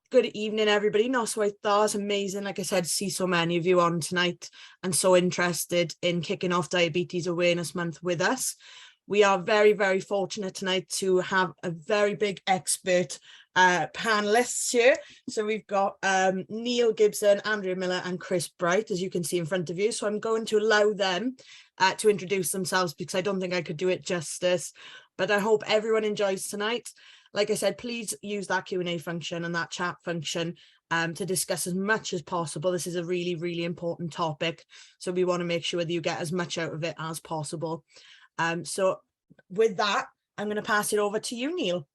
Good evening, everybody. It's amazing, like I said, to see so many of you on tonight and so interested in kicking off Diabetes Awareness Month with us. We are very, very fortunate tonight to have a very big expert panelists here. So we've got Neil Gibson, Andrea Miller and Chris Bright, as you can see in front of you. So I'm going to allow them to introduce themselves because I don't think I could do it justice. But I hope everyone enjoys tonight. Like I said, please use that Q&A function and that chat function to discuss as much as possible. This is a really, really important topic. So we want to make sure that you get as much out of it as possible. So with that, I'm going to pass it over to you, Neil.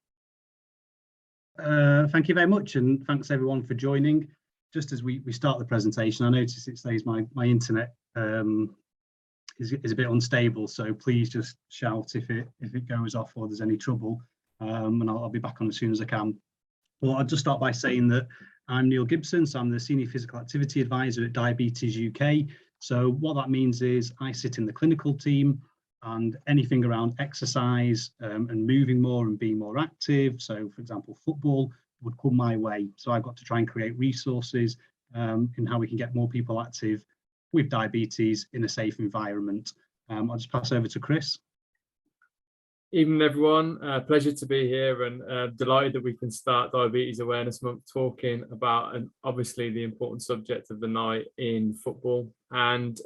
Thank you very much, and thanks everyone for joining. Just as we start the presentation, I notice it says my internet is a bit unstable, so please just shout if it goes off or there's any trouble, and I'll be back on as soon as I can. Well, I'll just start by saying that I'm Neil Gibson, so I'm the Senior Physical Activity Advisor at Diabetes UK. So what that means is I sit in the clinical team, and anything around exercise and moving more and being more active. So for example, football would come my way. So I've got to try and create resources in how we can get more people active with diabetes in a safe environment. I'll just pass over to Chris. Evening everyone, pleasure to be here and delighted that we can start Diabetes Awareness Month talking about obviously the important subject of the night in football. And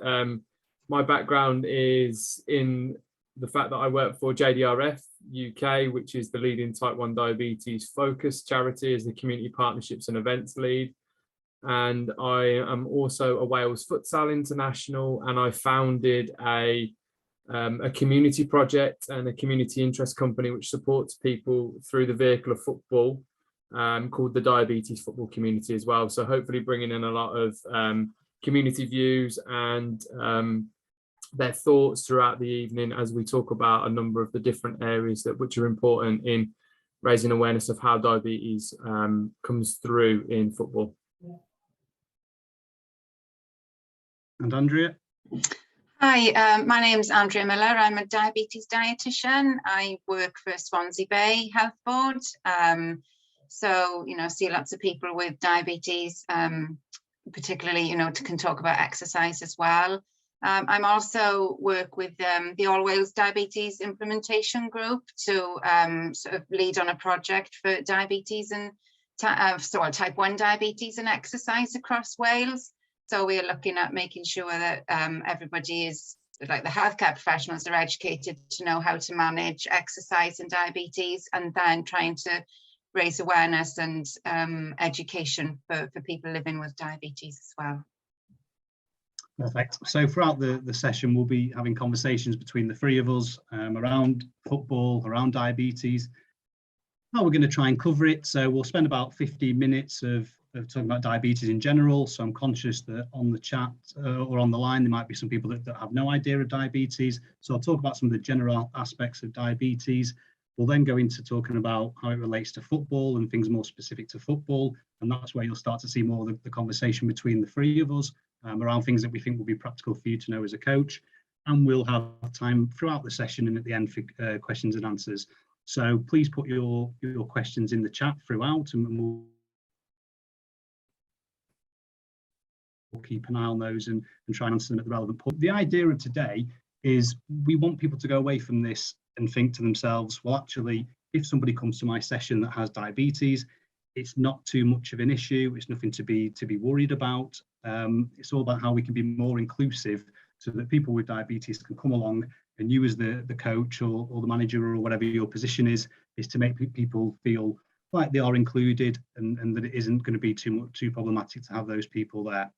my background is in the fact that I work for JDRF UK, which is the leading type 1 diabetes focused charity as the community partnerships and events lead. And I am also a Wales Futsal international, and I founded a community project and a community interest company which supports people through the vehicle of football called the Diabetes Football Community as well. So hopefully bringing in a lot of community views and their thoughts throughout the evening as we talk about a number of the different areas which are important in raising awareness of how diabetes comes through in football. And Andrea? Hi, my name is Andrea Miller. I'm a diabetes dietitian. I work for Swansea Bay Health Board. So, see lots of people with diabetes, particularly, can talk about exercise as well. I'm also work with the All Wales Diabetes Implementation Group to sort of lead on a project for diabetes and type 1 diabetes and exercise across Wales. So we are looking at making sure that everybody is, like the healthcare professionals, are educated to know how to manage exercise and diabetes, and then trying to raise awareness and education for people living with diabetes as well. Perfect. So throughout the session, we'll be having conversations between the three of us around football, around diabetes, how we're going to try and cover it. So we'll spend about 15 minutes of talking about diabetes in general. So I'm conscious that on the chat or on the line, there might be some people that have no idea of diabetes. So I'll talk about some of the general aspects of diabetes. We'll then go into talking about how it relates to football and things more specific to football. And that's where you'll start to see more of the conversation between the three of us around things that we think will be practical for you to know as a coach. And we'll have time throughout the session and at the end for questions and answers. So please put your questions in the chat throughout, and we'll keep an eye on those and try and answer them at the relevant point. The idea of today is we want people to go away from this and think to themselves, well, actually, if somebody comes to my session that has diabetes, it's not too much of an issue. It's nothing to be worried about. It's all about how we can be more inclusive so that people with diabetes can come along, and you as the coach or the manager or whatever your position is to make people feel like they are included and that it isn't going to be too problematic to have those people there.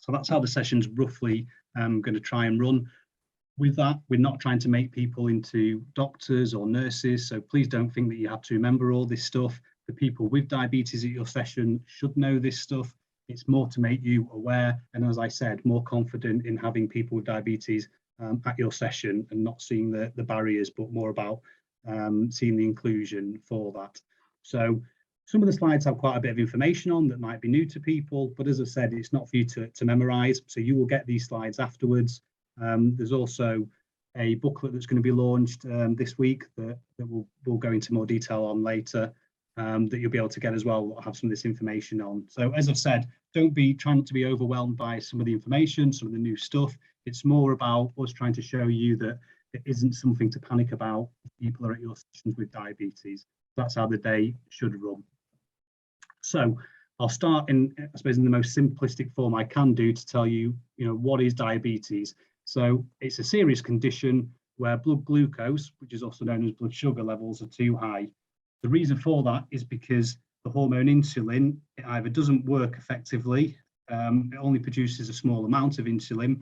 So that's how the session's roughly going to try and run. With that, we're not trying to make people into doctors or nurses, so please don't think that you have to remember all this stuff. The people with diabetes at your session should know this stuff. It's more to make you aware, and as I said, more confident in having people with diabetes at your session and not seeing the barriers, but more about seeing the inclusion for that. So some of the slides have quite a bit of information on that might be new to people, but as I said, it's not for you to memorize, so you will get these slides afterwards. There's also a booklet that's going to be launched this week that we'll go into more detail on later. that you'll be able to get as well, have some of this information on. So as I've said, don't be trying not to be overwhelmed by some of the information, some of the new stuff. It's more about us trying to show you that it isn't something to panic about if people are at your sessions with diabetes. That's how the day should run. So I'll start in, I suppose, in the most simplistic form I can do to tell you, what is diabetes. So it's a serious condition where blood glucose, which is also known as blood sugar levels, are too high. The reason for that is because the hormone insulin, it either doesn't work effectively, it only produces a small amount of insulin,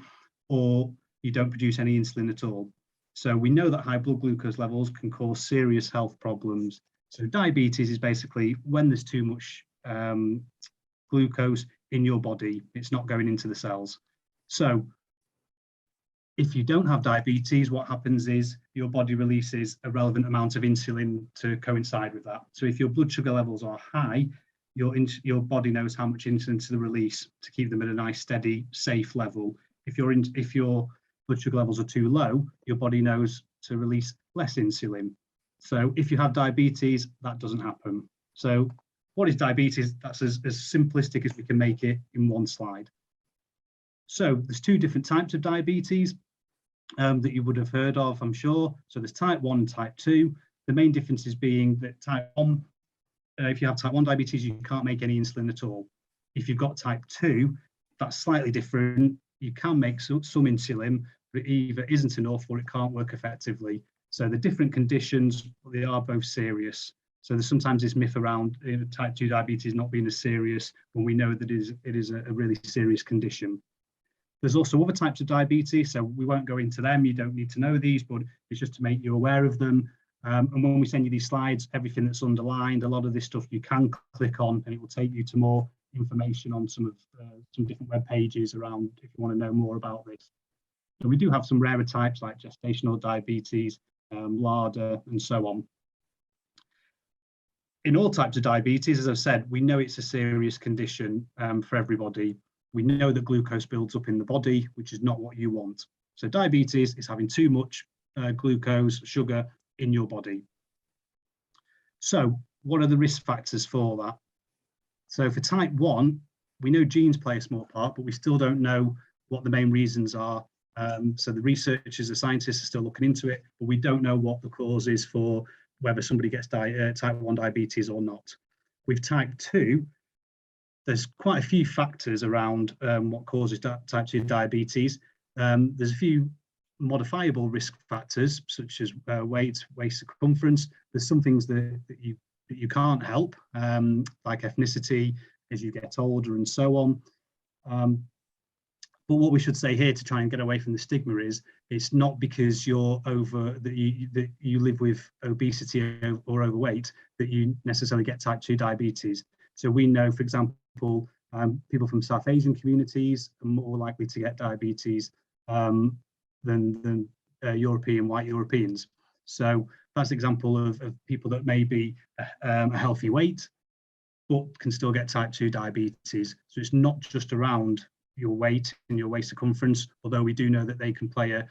or you don't produce any insulin at all. So we know that high blood glucose levels can cause serious health problems. So diabetes is basically when there's too much glucose in your body, it's not going into the cells. So if you don't have diabetes, what happens is your body releases a relevant amount of insulin to coincide with that. So if your blood sugar levels are high, your body knows how much insulin to release to keep them at a nice, steady, safe level. If your blood sugar levels are too low, your body knows to release less insulin. So if you have diabetes, that doesn't happen. So what is diabetes? That's as simplistic as we can make it in one slide. So there's two different types of diabetes that you would have heard of, I'm sure. So there's type 1 and type 2. The main differences being that type 1, if you have type 1 diabetes, you can't make any insulin at all. If you've got type 2, that's slightly different. You can make some insulin, but it either isn't enough or it can't work effectively. So the different conditions, they are both serious. So there's sometimes this myth around type 2 diabetes not being as serious when we know that it is a really serious condition. There's also other types of diabetes, so we won't go into them. You don't need to know these, but it's just to make you aware of them. And when we send you these slides, everything that's underlined, a lot of this stuff you can click on, and it will take you to more information on some different web pages around if you want to know more about this. So we do have some rarer types like gestational diabetes, LADA, and so on. In all types of diabetes, as I've said, we know it's a serious condition for everybody. We know that glucose builds up in the body, which is not what you want. So diabetes is having too much glucose, sugar in your body. So what are the risk factors for that? So for type 1, we know genes play a small part, but we still don't know what the main reasons are. So the researchers, the scientists are still looking into it, but we don't know what the cause is for whether somebody gets type 1 diabetes or not. With type 2, there's quite a few factors around what causes type 2 diabetes. There's a few modifiable risk factors, such as weight, waist circumference. There's some things that you can't help, like ethnicity as you get older and so on. But what we should say here to try and get away from the stigma is it's not because you're that you live with obesity or overweight that you necessarily get type 2 diabetes. So we know, for example, people from South Asian communities are more likely to get diabetes than European white Europeans. So that's an example of people that may be a healthy weight, but can still get type 2 diabetes. So it's not just around your weight and your waist circumference, although we do know that they can play a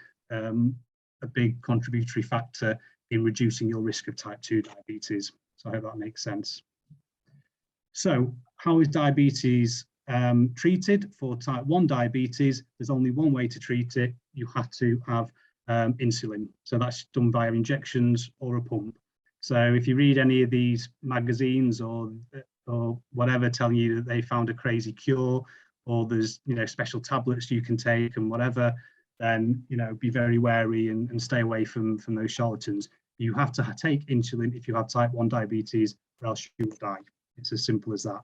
big contributory factor in reducing your risk of type 2 diabetes. So I hope that makes sense. So how is diabetes treated? For type 1 diabetes, there's only one way to treat it. You have to have insulin. So that's done via injections or a pump. So if you read any of these magazines or whatever telling you that they found a crazy cure, or there's special tablets you can take and whatever, then be very wary and stay away from those charlatans. You have to take insulin if you have type 1 diabetes, or else you will die. It's as simple as that.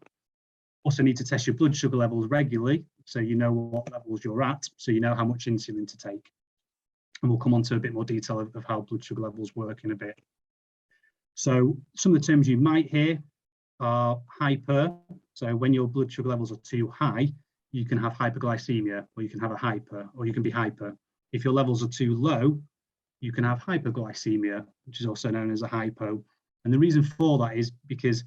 Also need to test your blood sugar levels regularly, so you know what levels you're at, so you know how much insulin to take. And we'll come on to a bit more detail of how blood sugar levels work in a bit. So some of the terms you might hear are hyper. So when your blood sugar levels are too high, you can have hyperglycemia, or you can have a hyper, or you can be hyper. If your levels are too low, you can have hyperglycemia, which is also known as a hypo. And the reason for that is because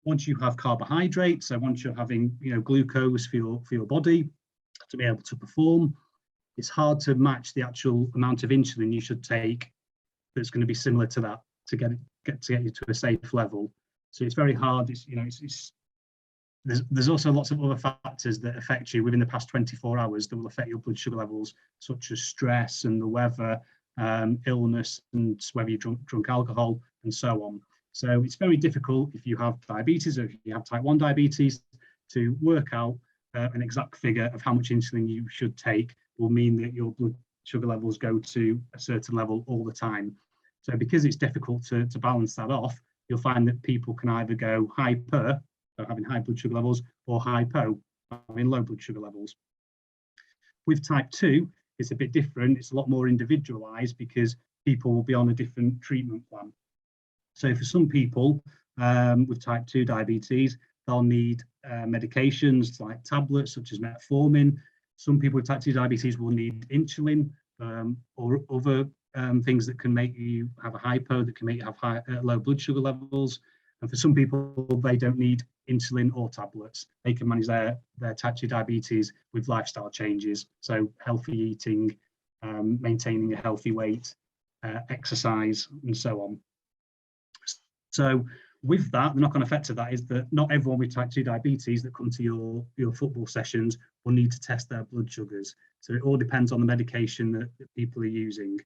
once you have carbohydrates, so once you're having glucose for your body to be able to perform, it's hard to match the actual amount of insulin you should take that's going to be similar to that to get you to a safe level. So it's very hard. There's also lots of other factors that affect you within the past 24 hours that will affect your blood sugar levels, such as stress and the weather, illness, and whether you drunk alcohol, and so on. So it's very difficult if you have diabetes or if you have type 1 diabetes to work out an exact figure of how much insulin you should take. Will mean that your blood sugar levels go to a certain level all the time. So because it's difficult to balance that off, you'll find that people can either go hyper, so having high blood sugar levels, or hypo, having low blood sugar levels. With type 2, it's a bit different. It's a lot more individualized because people will be on a different treatment plan. So for some people with type 2 diabetes, they'll need medications like tablets such as metformin. Some people with type 2 diabetes will need insulin or other things that can make you have a hypo, that can make you have low blood sugar levels. And for some people, they don't need insulin or tablets. They can manage their type 2 diabetes with lifestyle changes. So healthy eating, maintaining a healthy weight, exercise, and so on. So with that, the knock-on effect of that is that not everyone with type 2 diabetes that come to your football sessions will need to test their blood sugars. So it all depends on the medication that people are using.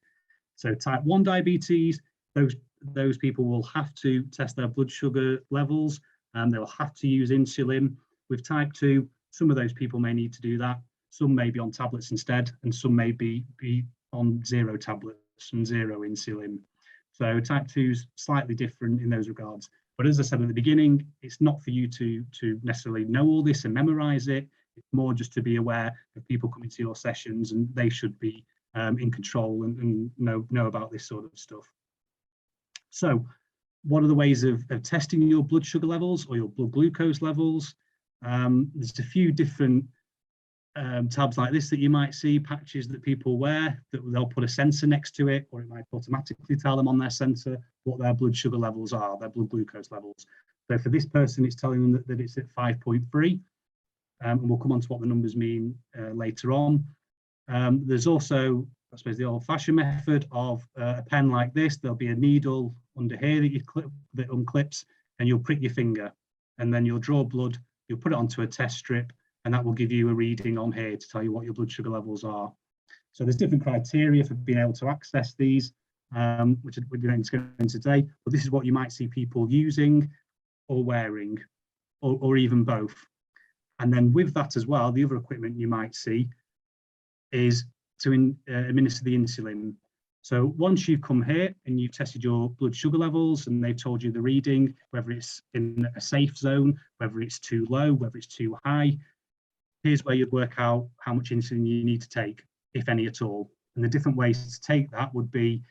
So type 1 diabetes, those people will have to test their blood sugar levels, and they will have to use insulin. With type 2, some of those people may need to do that. Some may be on tablets instead, and some may be on 0 tablets and 0 insulin. So type 2 is slightly different in those regards. But as I said at the beginning, it's not for you to necessarily know all this and memorize it. It's more just to be aware of people coming to your sessions, and they should be in control and know about this sort of stuff. So what are the ways of testing your blood sugar levels or your blood glucose levels? There's a few different tabs like this that you might see, patches that people wear, that they'll put a sensor next to it, or it might automatically tell them on their sensor what their blood sugar levels are, their blood glucose levels. So for this person, it's telling them that it's at 5.3, and we'll come on to what the numbers mean later on. There's also, I suppose, the old-fashioned method of a pen like this. There'll be a needle under here that you clip, that unclips, and you'll prick your finger, and then you'll draw blood, you'll put it onto a test strip, and that will give you a reading on here to tell you what your blood sugar levels are. So there's different criteria for being able to access these, which we're going to go into today, but this is what you might see people using or wearing, or even both. And then with that as well, the other equipment you might see is to administer the insulin. So once you've come here and you've tested your blood sugar levels and they've told you the reading, whether it's in a safe zone, whether it's too low, whether it's too high, here's where you'd work out how much insulin you need to take, if any at all. And the different ways to take that would be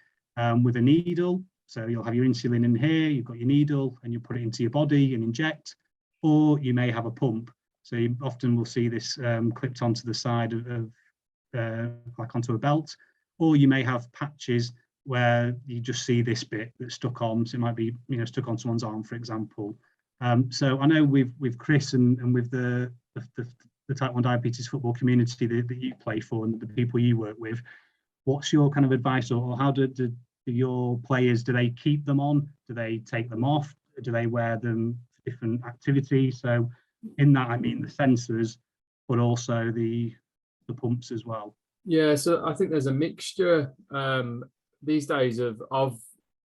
with a needle. So you'll have your insulin in here, you've got your needle, and you put it into your body and inject, or you may have a pump. So you often will see this clipped onto the side of like onto a belt, or you may have patches where you just see this bit that's stuck on. So it might be, stuck on someone's arm, for example. So I know with Chris and with the type 1 diabetes football community that you play for and the people you work with, what's your kind of advice, or how do your players, do they keep them on? Do they take them off? Do they wear them for different activities? So in that, I mean the sensors, but also the pumps as well. Yeah, so I think there's a mixture these days of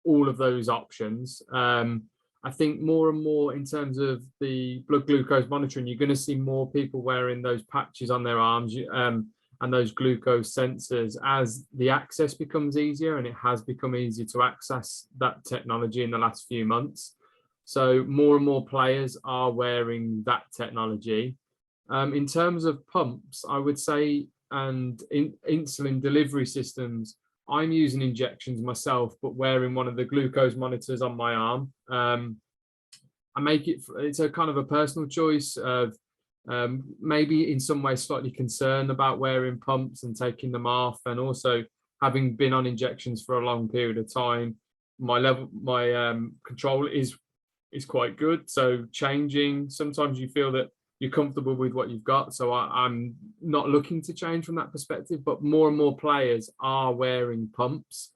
all of those options. I think more and more in terms of the blood glucose monitoring, you're going to see more people wearing those patches on their arms and those glucose sensors as the access becomes easier, and it has become easier to access that technology in the last few months. So more and more players are wearing that technology. In terms of pumps, I would say, and insulin delivery systems, I'm using injections myself, but wearing one of the glucose monitors on my arm. I make it's a kind of a personal choice of maybe in some ways slightly concerned about wearing pumps and taking them off, and also having been on injections for a long period of time, my control is quite good. So changing, sometimes you feel that you're comfortable with what you've got. So I'm not looking to change from that perspective, but more and more players are wearing pumps.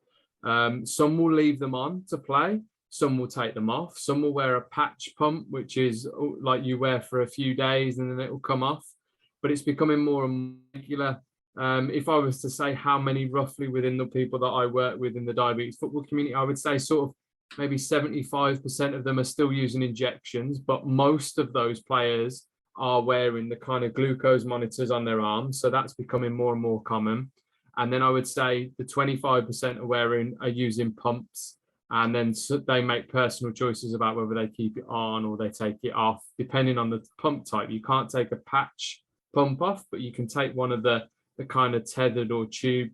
Some will leave them on to play, Some will take them off. Some will wear a patch pump, which is like you wear for a few days and then it will come off. But it's becoming more and more regular. If I was to say how many roughly within the people that I work with in the diabetes football community, I would say sort of maybe 75% of them are still using injections, but most of those players are wearing the kind of glucose monitors on their arms. So that's becoming more and more common. And then I would say the 25% are using pumps, and then they make personal choices about whether they keep it on or they take it off, depending on the pump type. You can't take a patch pump off, but you can take one of the kind of tethered or tube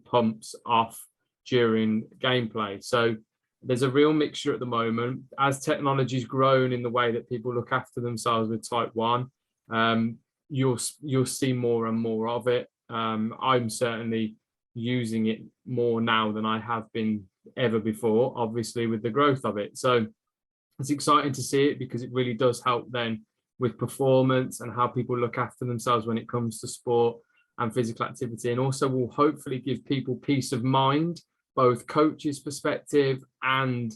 pumps off during gameplay. So there's a real mixture at the moment. As technology's grown in the way that people look after themselves with type 1, you'll see more and more of it. I'm certainly using it more now than I have been ever before, obviously with the growth of it. So it's exciting to see it, because it really does help then with performance and how people look after themselves when it comes to sport and physical activity, and also will hopefully give people peace of mind, both coaches' perspective and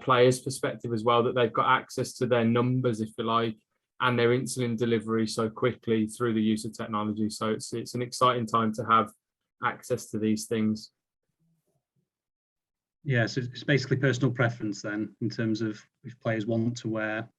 players' perspective as well, that they've got access to their numbers, if you like, and their insulin delivery so quickly through the use of technology. So it's an exciting time to have access to these things. Yeah, so it's basically personal preference then, in terms of if players want to wear.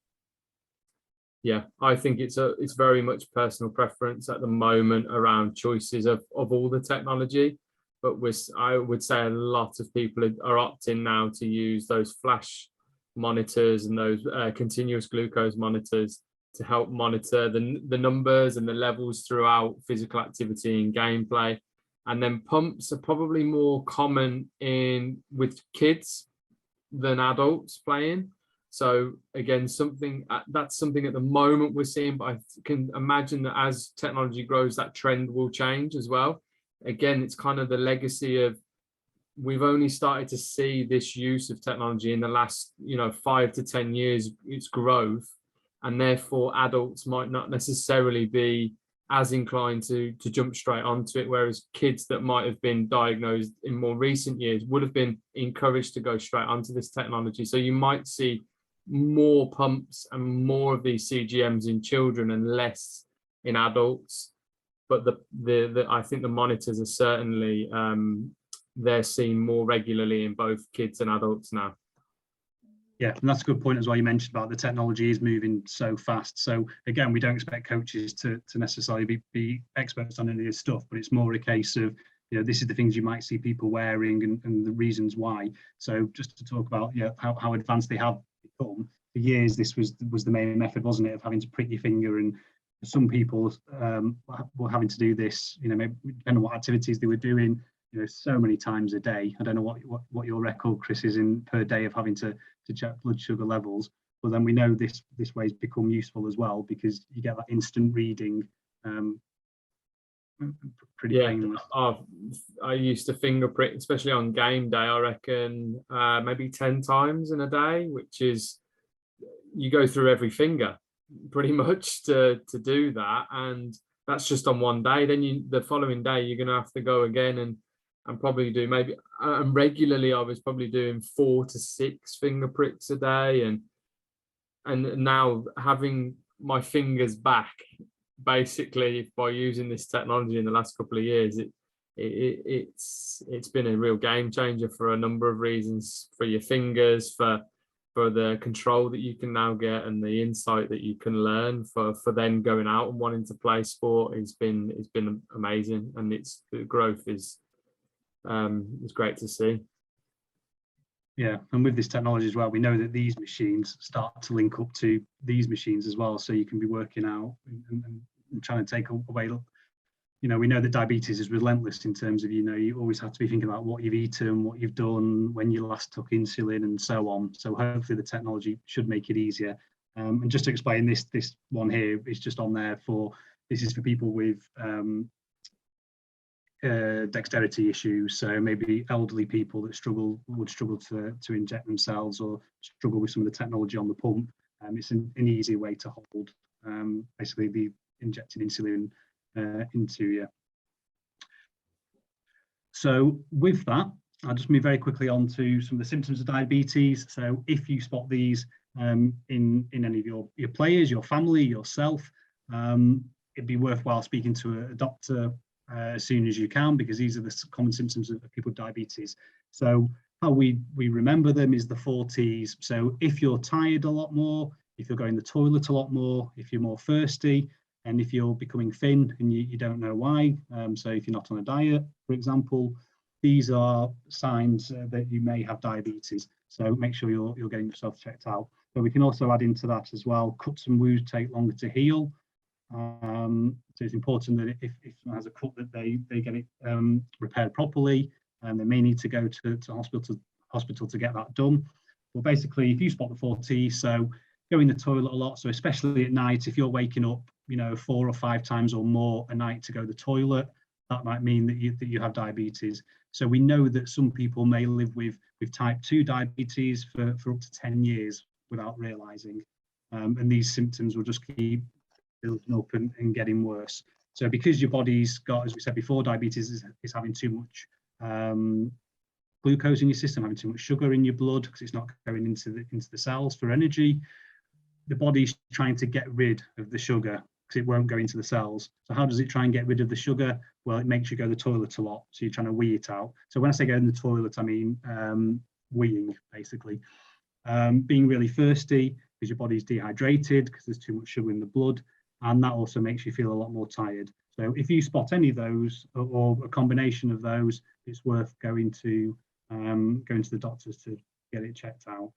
Yeah, I think it's very much personal preference at the moment around choices of all the technology. But I would say a lot of people are opting now to use those flash monitors and those continuous glucose monitors to help monitor the numbers and the levels throughout physical activity and gameplay. And then pumps are probably more common with kids than adults playing. So again, that's something at the moment we're seeing, but I can imagine that as technology grows, that trend will change as well. Again, it's kind of the legacy of, we've only started to see this use of technology in the last 5 to 10 years, its growth, and therefore adults might not necessarily be as inclined to jump straight onto it, whereas kids that might have been diagnosed in more recent years would have been encouraged to go straight onto this technology. So you might see more pumps and more of these CGMs in children and less in adults. But I think the monitors are certainly they're seen more regularly in both kids and adults now. Yeah, and that's a good point as well. You mentioned about the technology is moving so fast. So again, we don't expect coaches to necessarily be experts on any of this stuff, but it's more a case of, this is the things you might see people wearing and the reasons why. So just to talk about how advanced they have become. For years, this was the main method, wasn't it, of having to prick your finger, and some people were having to do this, maybe depending on what activities they were doing, so many times a day. I don't know what your record, Chris, is in per day of having to check blood sugar levels. But then we know this way's become useful as well, because you get that instant reading, pretty painless. I used to finger prick, especially on game day, I reckon maybe 10 times in a day, which is, you go through every finger pretty much to do that, and that's just on one day. Then the following day you're going to have to go again and probably do maybe regularly. I was probably doing 4 to 6 finger pricks a day, and now having my fingers back basically by using this technology in the last couple of years, it's been a real game changer for a number of reasons, for your fingers, for the control that you can now get and the insight that you can learn for then going out and wanting to play sport. It's been amazing, and the growth is great to see. Yeah, and with this technology as well, we know that these machines start to link up to these machines as well, so you can be working out and trying to take away. We know that diabetes is relentless in terms of, you always have to be thinking about what you've eaten, what you've done, when you last took insulin, and so on. So hopefully the technology should make it easier. And just to explain, this one here is just on there this is for people with dexterity issues. So maybe elderly people that would struggle to inject themselves, or struggle with some of the technology on the pump. It's an easy way to hold, basically the injecting insulin into you. So with that, I'll just move very quickly on to some of the symptoms of diabetes. So if you spot these in any of your players, your family, yourself, it'd be worthwhile speaking to a doctor as soon as you can, because these are the common symptoms of people with diabetes. So how we remember them is the 4 T's. So if you're tired a lot more, if you're going to the toilet a lot more, if you're more thirsty, and if you're becoming thin and you don't know why, so if you're not on a diet, for example, these are signs that you may have diabetes. So make sure you're getting yourself checked out. But we can also add into that as well, cuts and wounds take longer to heal. So it's important that if someone has a cut, that they get it repaired properly, and they may need to go to hospital to get that done. But basically, if you spot the 4 T's, so go in the toilet a lot, so especially at night, if you're waking up, 4 or 5 times or more a night to go to the toilet, that might mean that you have diabetes. So we know that some people may live with type 2 diabetes for up to 10 years without realizing, and these symptoms will just keep building up and getting worse. So because your body's got, as we said before, diabetes is having too much glucose in your system, having too much sugar in your blood, because it's not going into the cells for energy. The body's trying to get rid of the sugar because it won't go into the cells. So how does it try and get rid of the sugar? Well, it makes you go to the toilet a lot. So you're trying to wee it out. So when I say go in the toilet, I mean weeing, basically. Being really thirsty because your body's dehydrated because there's too much sugar in the blood. And that also makes you feel a lot more tired. So if you spot any of those or a combination of those, it's worth going to the doctors to get it checked out.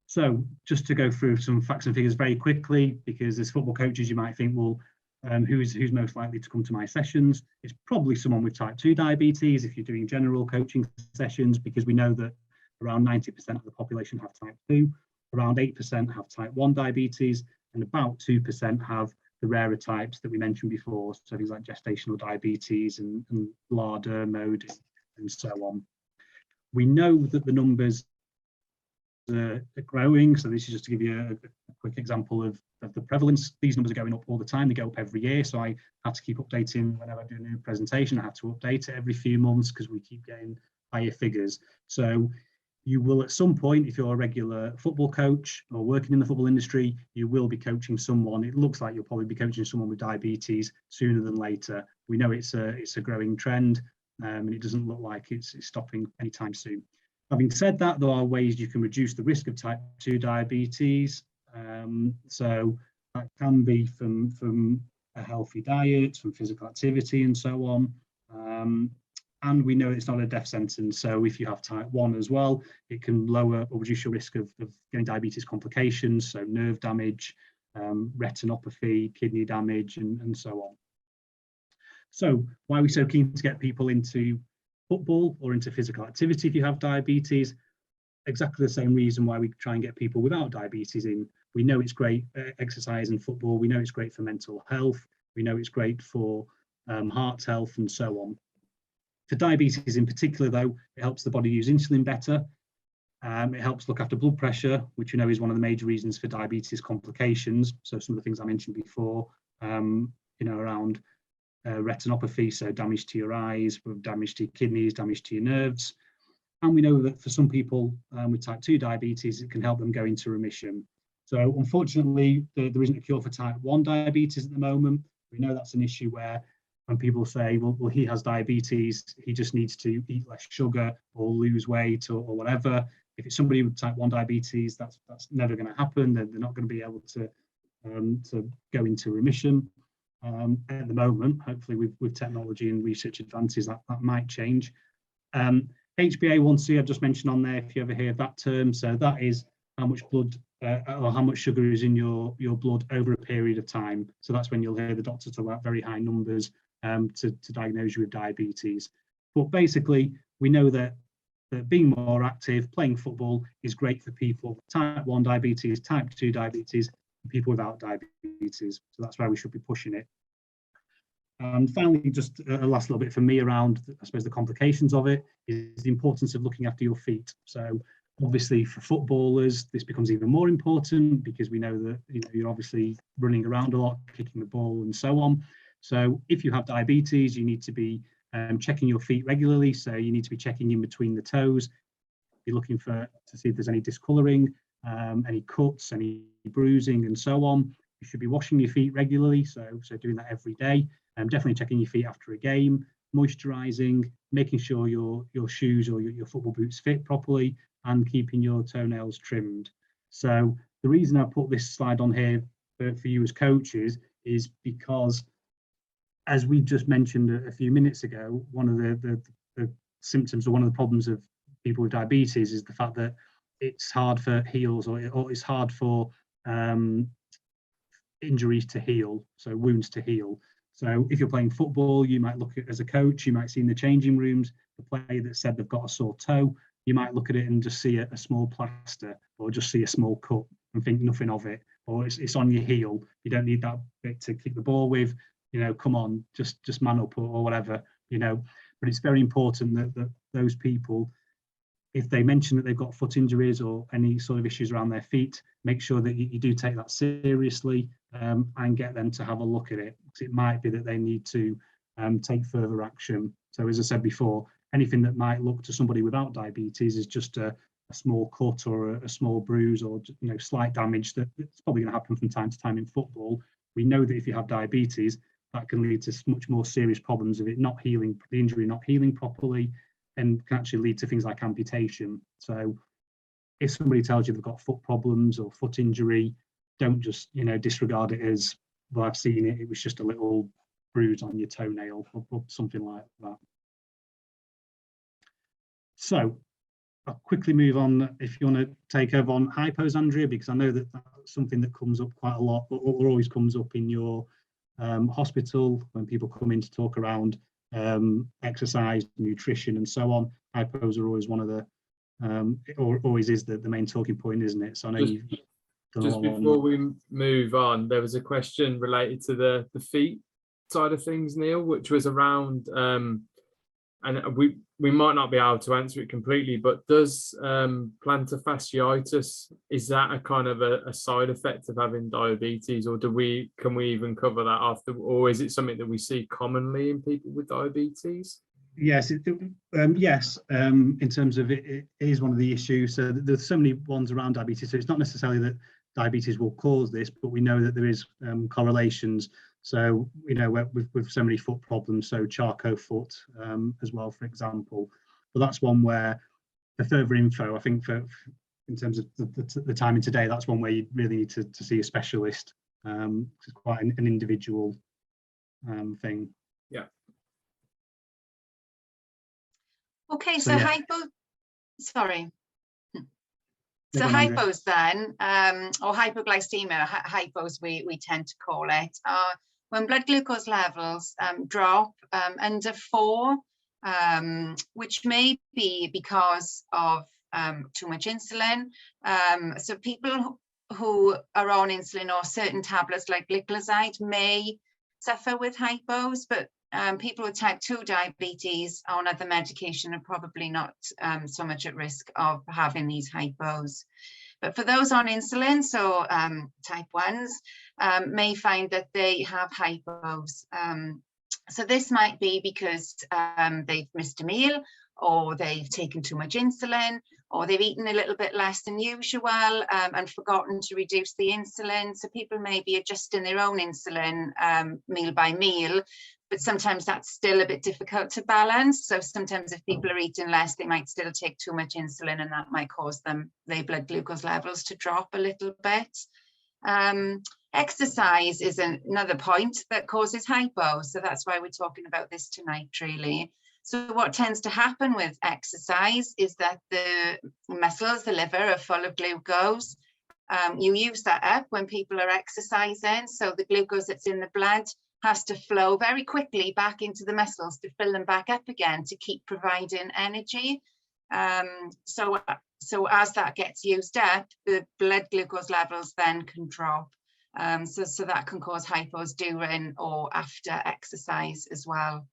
So just to go through some facts and figures very quickly, because as football coaches, you might think, well, who's most likely to come to my sessions? It's probably someone with type 2 diabetes if you're doing general coaching sessions, because we know that around 90% of the population have type 2, around 8% have type 1 diabetes, and about 2% have the rarer types that we mentioned before, so things like gestational diabetes and larder mode and so on. We know that the numbers are growing, so this is just to give you a quick example of the prevalence. These numbers are going up all the time, they go up every year, so I have to keep updating whenever I do a new presentation. I have to update it every few months because we keep getting higher figures. So you will at some point, if you're a regular football coach or working in the football industry, you will be coaching someone. It looks like you'll probably be coaching someone with diabetes sooner than later. We know it's a growing trend, and it doesn't look like it's stopping anytime soon. Having said that, there are ways you can reduce the risk of type 2 diabetes. So that can be from a healthy diet, from physical activity and so on. And we know it's not a death sentence. So if you have type 1 as well, it can lower or reduce your risk of getting diabetes complications, so nerve damage, retinopathy, kidney damage, and so on. So why are we so keen to get people into football or into physical activity if you have diabetes? Exactly the same reason why we try and get people without diabetes in. We know it's great exercise and football. We know it's great for mental health. We know it's great for heart health and so on. For diabetes in particular, though, it helps the body use insulin better. It helps look after blood pressure, which we know is one of the major reasons for diabetes complications. So some of the things I mentioned before, around retinopathy, so damage to your eyes, damage to your kidneys, damage to your nerves. And we know that for some people with type 2 diabetes, it can help them go into remission. So unfortunately, there isn't a cure for type 1 diabetes at the moment. We know that's an issue where when people say, well, he has diabetes, he just needs to eat less sugar or lose weight or whatever. If it's somebody with type 1 diabetes, that's never going to happen. They're not going to be able to go into remission. At the moment, hopefully with technology and research advances, that might change. HbA1c, I've just mentioned on there, if you ever hear that term. So that is how much blood or how much sugar is in your blood over a period of time. So that's when you'll hear the doctor talk about very high numbers to diagnose you with diabetes. But basically, we know that being more active, playing football is great for people with type 1 diabetes, type 2 diabetes, and people without diabetes. So that's why we should be pushing it. And finally, just a last little bit for me around, I suppose, the complications of it is the importance of looking after your feet. So obviously for footballers, this becomes even more important because we know that you're obviously running around a lot, kicking the ball and so on. So if you have diabetes, you need to be checking your feet regularly. So you need to be checking in between the toes. You're looking to see if there's any discolouring, any cuts, any bruising, and so on. You should be washing your feet regularly, so doing that every day. Definitely checking your feet after a game, moisturising, making sure your shoes or your football boots fit properly, and keeping your toenails trimmed. So the reason I put this slide on here for you as coaches is because, as we just mentioned a few minutes ago, one of the symptoms or one of the problems of people with diabetes is the fact that it's hard for heals, or it's hard for injuries to heal, so wounds to heal. So if you're playing football, you might look at, as a coach, you might see in the changing rooms the player that said they've got a sore toe. You might look at it and just see a small plaster, or just see a small cut and think nothing of it, or it's on your heel. You don't need that bit to kick the ball with. You know, come on, just man up, or whatever. You know, but it's very important that those people, if they mention that they've got foot injuries or any sort of issues around their feet, make sure that you do take that seriously, and get them to have a look at it, because it might be that they need to take further action. So as I said before, anything that might look to somebody without diabetes is just a small cut or a small bruise, or slight damage that's probably going to happen from time to time in football. We know that if you have diabetes, that can lead to much more serious problems of it not healing, the injury not healing properly, and can actually lead to things like amputation. So if somebody tells you they've got foot problems or foot injury, don't just disregard it as, well, I've seen it, it was just a little bruise on your toenail, or something like that. So I'll quickly move on, if you want to take over on hypos, Andrea, because I know that that's something that comes up quite a lot, or always comes up in your hospital when people come in to talk around exercise, nutrition, and so on. Hypos are always one of the, or always is the main talking point, isn't it? So I know you've done just before we move on, there was a question related to the feet side of things, Neil, which was around, and we might not be able to answer it completely, but does plantar fasciitis, is that a kind of a side effect of having diabetes, or can we even cover that after, or is it something that we see commonly in people with diabetes? Yes, yes. In terms of it is one of the issues. So there's so many ones around diabetes. So it's not necessarily that diabetes will cause this, but we know that there is correlations. So with so many foot problems, so Charcot foot as well, for example. But that's one where the further info, I think, in terms of the timing today, that's one where you really need to see a specialist. It's quite an individual thing. Yeah. Okay, so yeah. Sorry. Yeah, So hypos then, or hypoglycemia, hypos we tend to call it, are when blood glucose levels drop under 4, which may be because of too much insulin. So people who are on insulin or certain tablets like glycoside may suffer with hypos, but people with type 2 diabetes on other medication are probably not so much at risk of having these hypos. But for those on insulin, so type 1s, may find that they have hypos. So this might be because they've missed a meal, or they've taken too much insulin, or they've eaten a little bit less than usual and forgotten to reduce the insulin. So people may be adjusting their own insulin meal by meal, but sometimes that's still a bit difficult to balance. So sometimes if people are eating less, they might still take too much insulin, and that might cause their blood glucose levels to drop a little bit. Exercise is another point that causes hypo. So that's why we're talking about this tonight, really. So what tends to happen with exercise is that the muscles, the liver, are full of glucose. You use that up when people are exercising. So the glucose that's in the blood has to flow very quickly back into the muscles to fill them back up again to keep providing energy. So as that gets used up, the blood glucose levels then can drop. So that can cause hypos during or after exercise as well.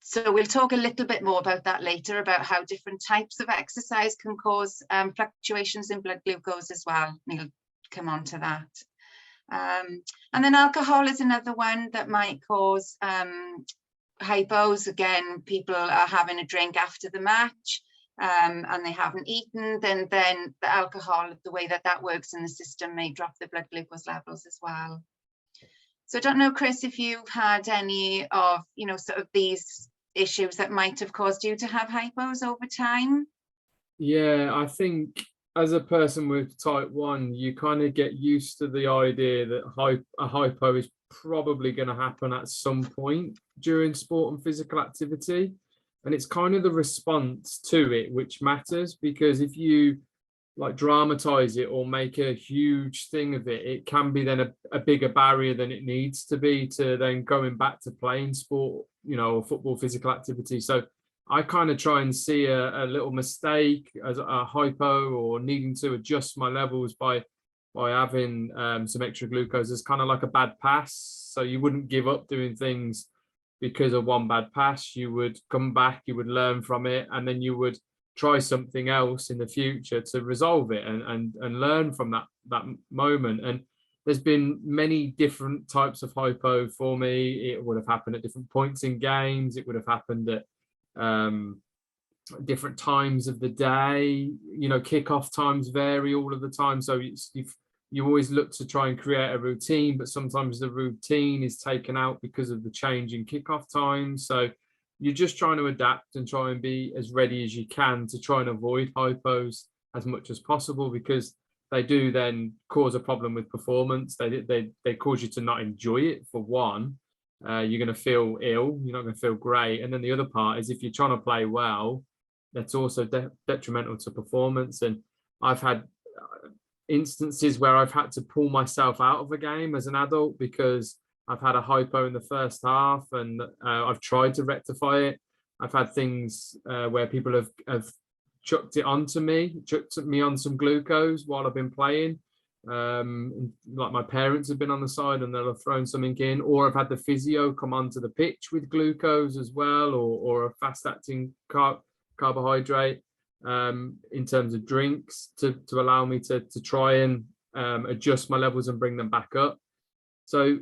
So we'll talk a little bit more about that later, about how different types of exercise can cause fluctuations in blood glucose as well. We'll come on to that. And then alcohol is another one that might cause hypos. Again, people are having a drink after the match and they haven't eaten, then the alcohol, the way that works in the system, may drop the blood glucose levels as well. So I don't know, Chris, if you've had any of, sort of these issues that might have caused you to have hypos over time. Yeah, I think as a person with type 1, you kind of get used to the idea that a hypo is probably going to happen at some point during sport and physical activity. And it's kind of the response to it which matters, because if you like dramatize it or make a huge thing of it, it can be then a bigger barrier than it needs to be to then going back to playing sport, or football, physical activity. So I kind of try and see a little mistake as a hypo or needing to adjust my levels by having some extra glucose as kind of like a bad pass. So you wouldn't give up doing things because of one bad pass. You would come back, you would learn from it, and then you would try something else in the future to resolve it and learn from that moment. And there's been many different types of hypo for me. It would have happened at different points in games. It would have happened at different times of the day. Kickoff times vary all of the time. So you always look to try and create a routine, but sometimes the routine is taken out because of the change in kickoff time. So you're just trying to adapt and try and be as ready as you can to try and avoid hypos as much as possible, because they do then cause a problem with performance. They cause you to not enjoy it, for one. You're going to feel ill, you're not going to feel great. And then the other part is, if you're trying to play well, that's also detrimental to performance. And I've had instances where I've had to pull myself out of a game as an adult because I've had a hypo in the first half, and I've tried to rectify it. I've had things where people have chucked me on some glucose while I've been playing. Like my parents have been on the side and they'll have thrown something in, or I've had the physio come onto the pitch with glucose as well, or a fast-acting carbohydrate in terms of drinks to allow me to try and adjust my levels and bring them back up. So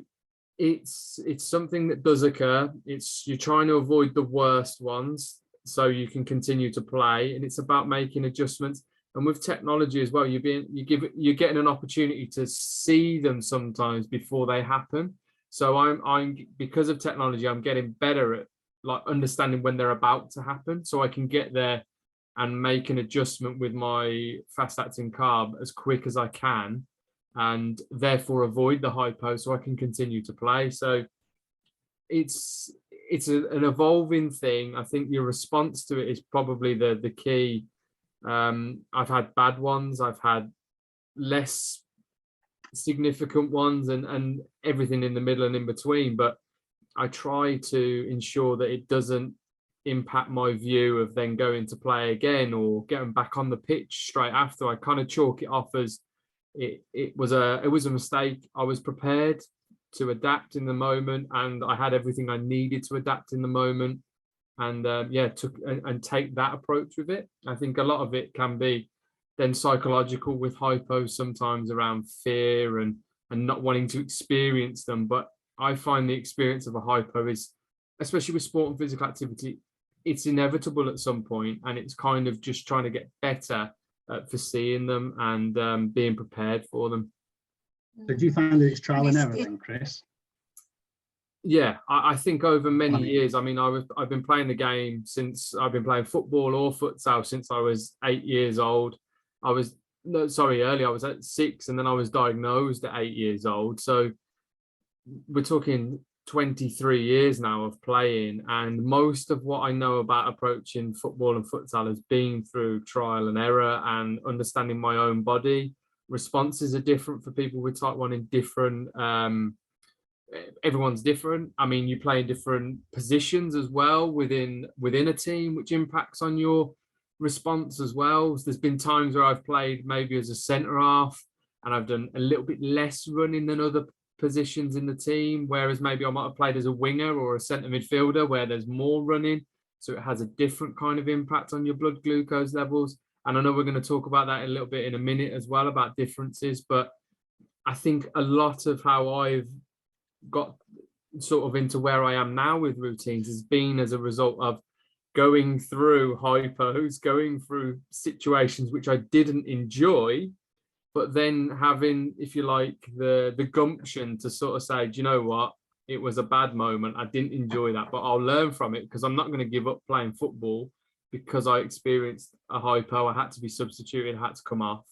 it's something that does occur. You're trying to avoid the worst ones so you can continue to play, and it's about making adjustments. And with technology as well, you're getting an opportunity to see them sometimes before they happen. So I'm because of technology, I'm getting better at like understanding when they're about to happen, so I can get there and make an adjustment with my fast-acting carb as quick as I can, and therefore avoid the hypo so I can continue to play. So it's an evolving thing. I think your response to it is probably the key. I've had bad ones, I've had less significant ones, and everything in the middle and in between, but I try to ensure that it doesn't impact my view of then going to play again or getting back on the pitch straight after. I kind of chalk it off as it was a mistake. I was prepared to adapt in the moment, and I had everything I needed to adapt in the moment, and take that approach with it. I think a lot of it can be then psychological with hypos sometimes around fear and not wanting to experience them. But I find the experience of a hypo is, especially with sport and physical activity, it's inevitable at some point, and it's kind of just trying to get better at foreseeing them and being prepared for them. So do you find that it's trial and error then, Chris? Yeah, I think over many years. I mean, I've been playing the game since I've been playing football or futsal since I was 8 years old. I was at 6, and then I was diagnosed at 8 years old. So we're talking 23 years now of playing, and most of what I know about approaching football and futsal has been through trial and error and understanding my own body. Responses are different for people with type 1 in different everyone's different. I mean, you play in different positions as well within a team, which impacts on your response as well. So there's been times where I've played maybe as a centre half and I've done a little bit less running than other positions in the team, whereas maybe I might have played as a winger or a centre midfielder where there's more running, so it has a different kind of impact on your blood glucose levels. And I know we're going to talk about that a little bit in a minute as well, about differences, but I think a lot of how I've got sort of into where I am now with routines has been as a result of going through hypos, going through situations which I didn't enjoy, but then having, if you like, the gumption to sort of say, do you know what? It was a bad moment. I didn't enjoy that, but I'll learn from it, because I'm not going to give up playing football because I experienced a hypo. I had to be substituted, I had to come off.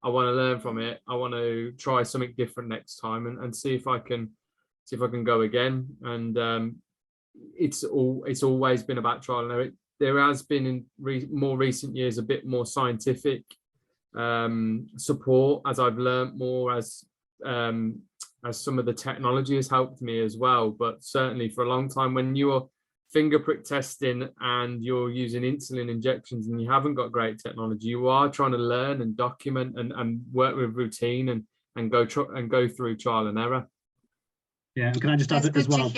I want to learn from it. I want to try something different next time and see if I can go again. And it's always been about trial and error. There has been in more recent years a bit more scientific support as I've learned more, as some of the technology has helped me as well. But certainly for a long time, when you're finger prick testing and you're using insulin injections and you haven't got great technology, you are trying to learn and document and work with routine and go through trial and error. Yeah, and can I just add as well,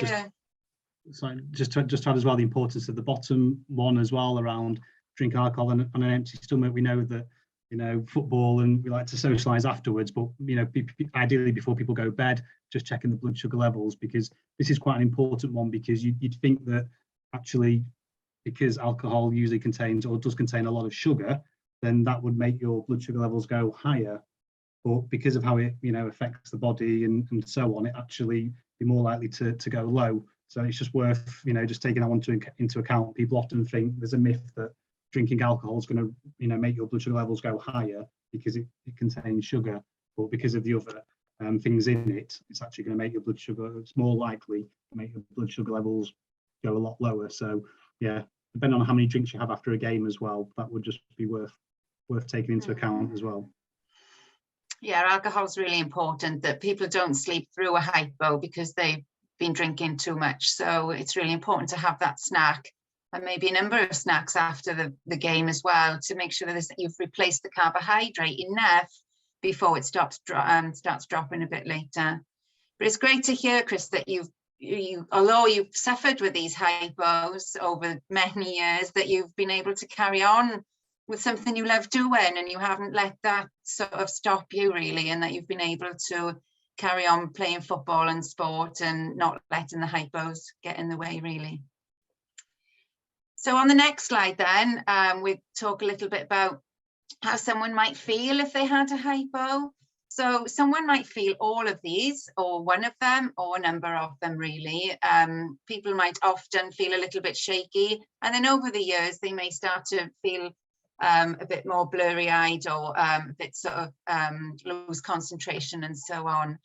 just add as well the importance of the bottom one as well around drink alcohol on an empty stomach. We know that, you know, football, and we like to socialise afterwards, but, you know, ideally before people go to bed, just checking the blood sugar levels, because this is quite an important one, because you'd think that actually, because alcohol usually contains or does contain a lot of sugar, then that would make your blood sugar levels go higher. But because of how it, you know, affects the body and so on, it actually be more likely to go low. So it's just worth, you know, just taking that one into account. People often think there's a myth that drinking alcohol is going to, you know, make your blood sugar levels go higher because it contains sugar, but because of the other things in it, it's actually going to make your blood sugar, it's more likely to make your blood sugar levels go a lot lower. So yeah, depending on how many drinks you have after a game as well, that would just be worth taking into account as well. Yeah, alcohol is really important, that people don't sleep through a hypo because they've been drinking too much. So it's really important to have that snack, and maybe a number of snacks after the game as well, to make sure that you've replaced the carbohydrate enough before it starts dropping a bit later. But it's great to hear, Chris, that although you've suffered with these hypos over many years, that you've been able to carry on with something you love doing, and you haven't let that sort of stop you really, and that you've been able to carry on playing football and sport and not letting the hypos get in the way really. So on the next slide then, we talk a little bit about how someone might feel if they had a hypo. So someone might feel all of these, or one of them, or a number of them really. People might often feel a little bit shaky, and then over the years they may start to feel a bit more blurry-eyed, or a bit sort of lose concentration and so on.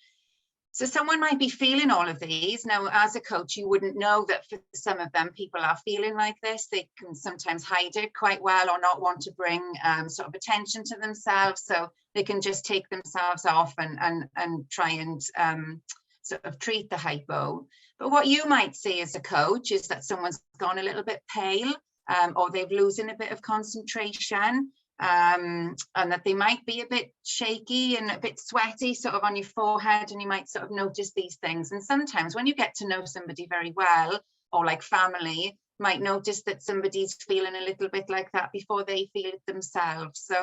So someone might be feeling all of these. Now, as a coach, you wouldn't know that for some of them, people are feeling like this. They can sometimes hide it quite well, or not want to bring sort of attention to themselves. So they can just take themselves off and try and sort of treat the hypo. But what you might see as a coach is that someone's gone a little bit pale, or they've losing a bit of concentration, and that they might be a bit shaky and a bit sweaty sort of on your forehead, and you might sort of notice these things. And sometimes when you get to know somebody very well, or like family, might notice that somebody's feeling a little bit like that before they feel it themselves. So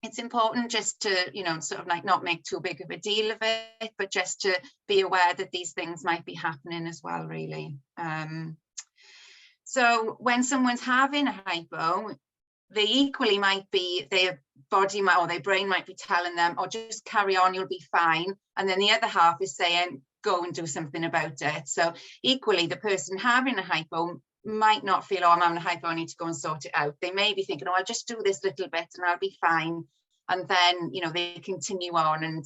it's important just to, you know, sort of like not make too big of a deal of it, but just to be aware that these things might be happening as well really. So when someone's having a hypo, they equally might be, their body might, or their brain might be telling them, oh, just carry on, you'll be fine. And then the other half is saying, go and do something about it. So equally, the person having a hypo might not feel, oh, I'm having a hypo, I need to go and sort it out. They may be thinking, oh, I'll just do this little bit and I'll be fine. And then, you know, they continue on, and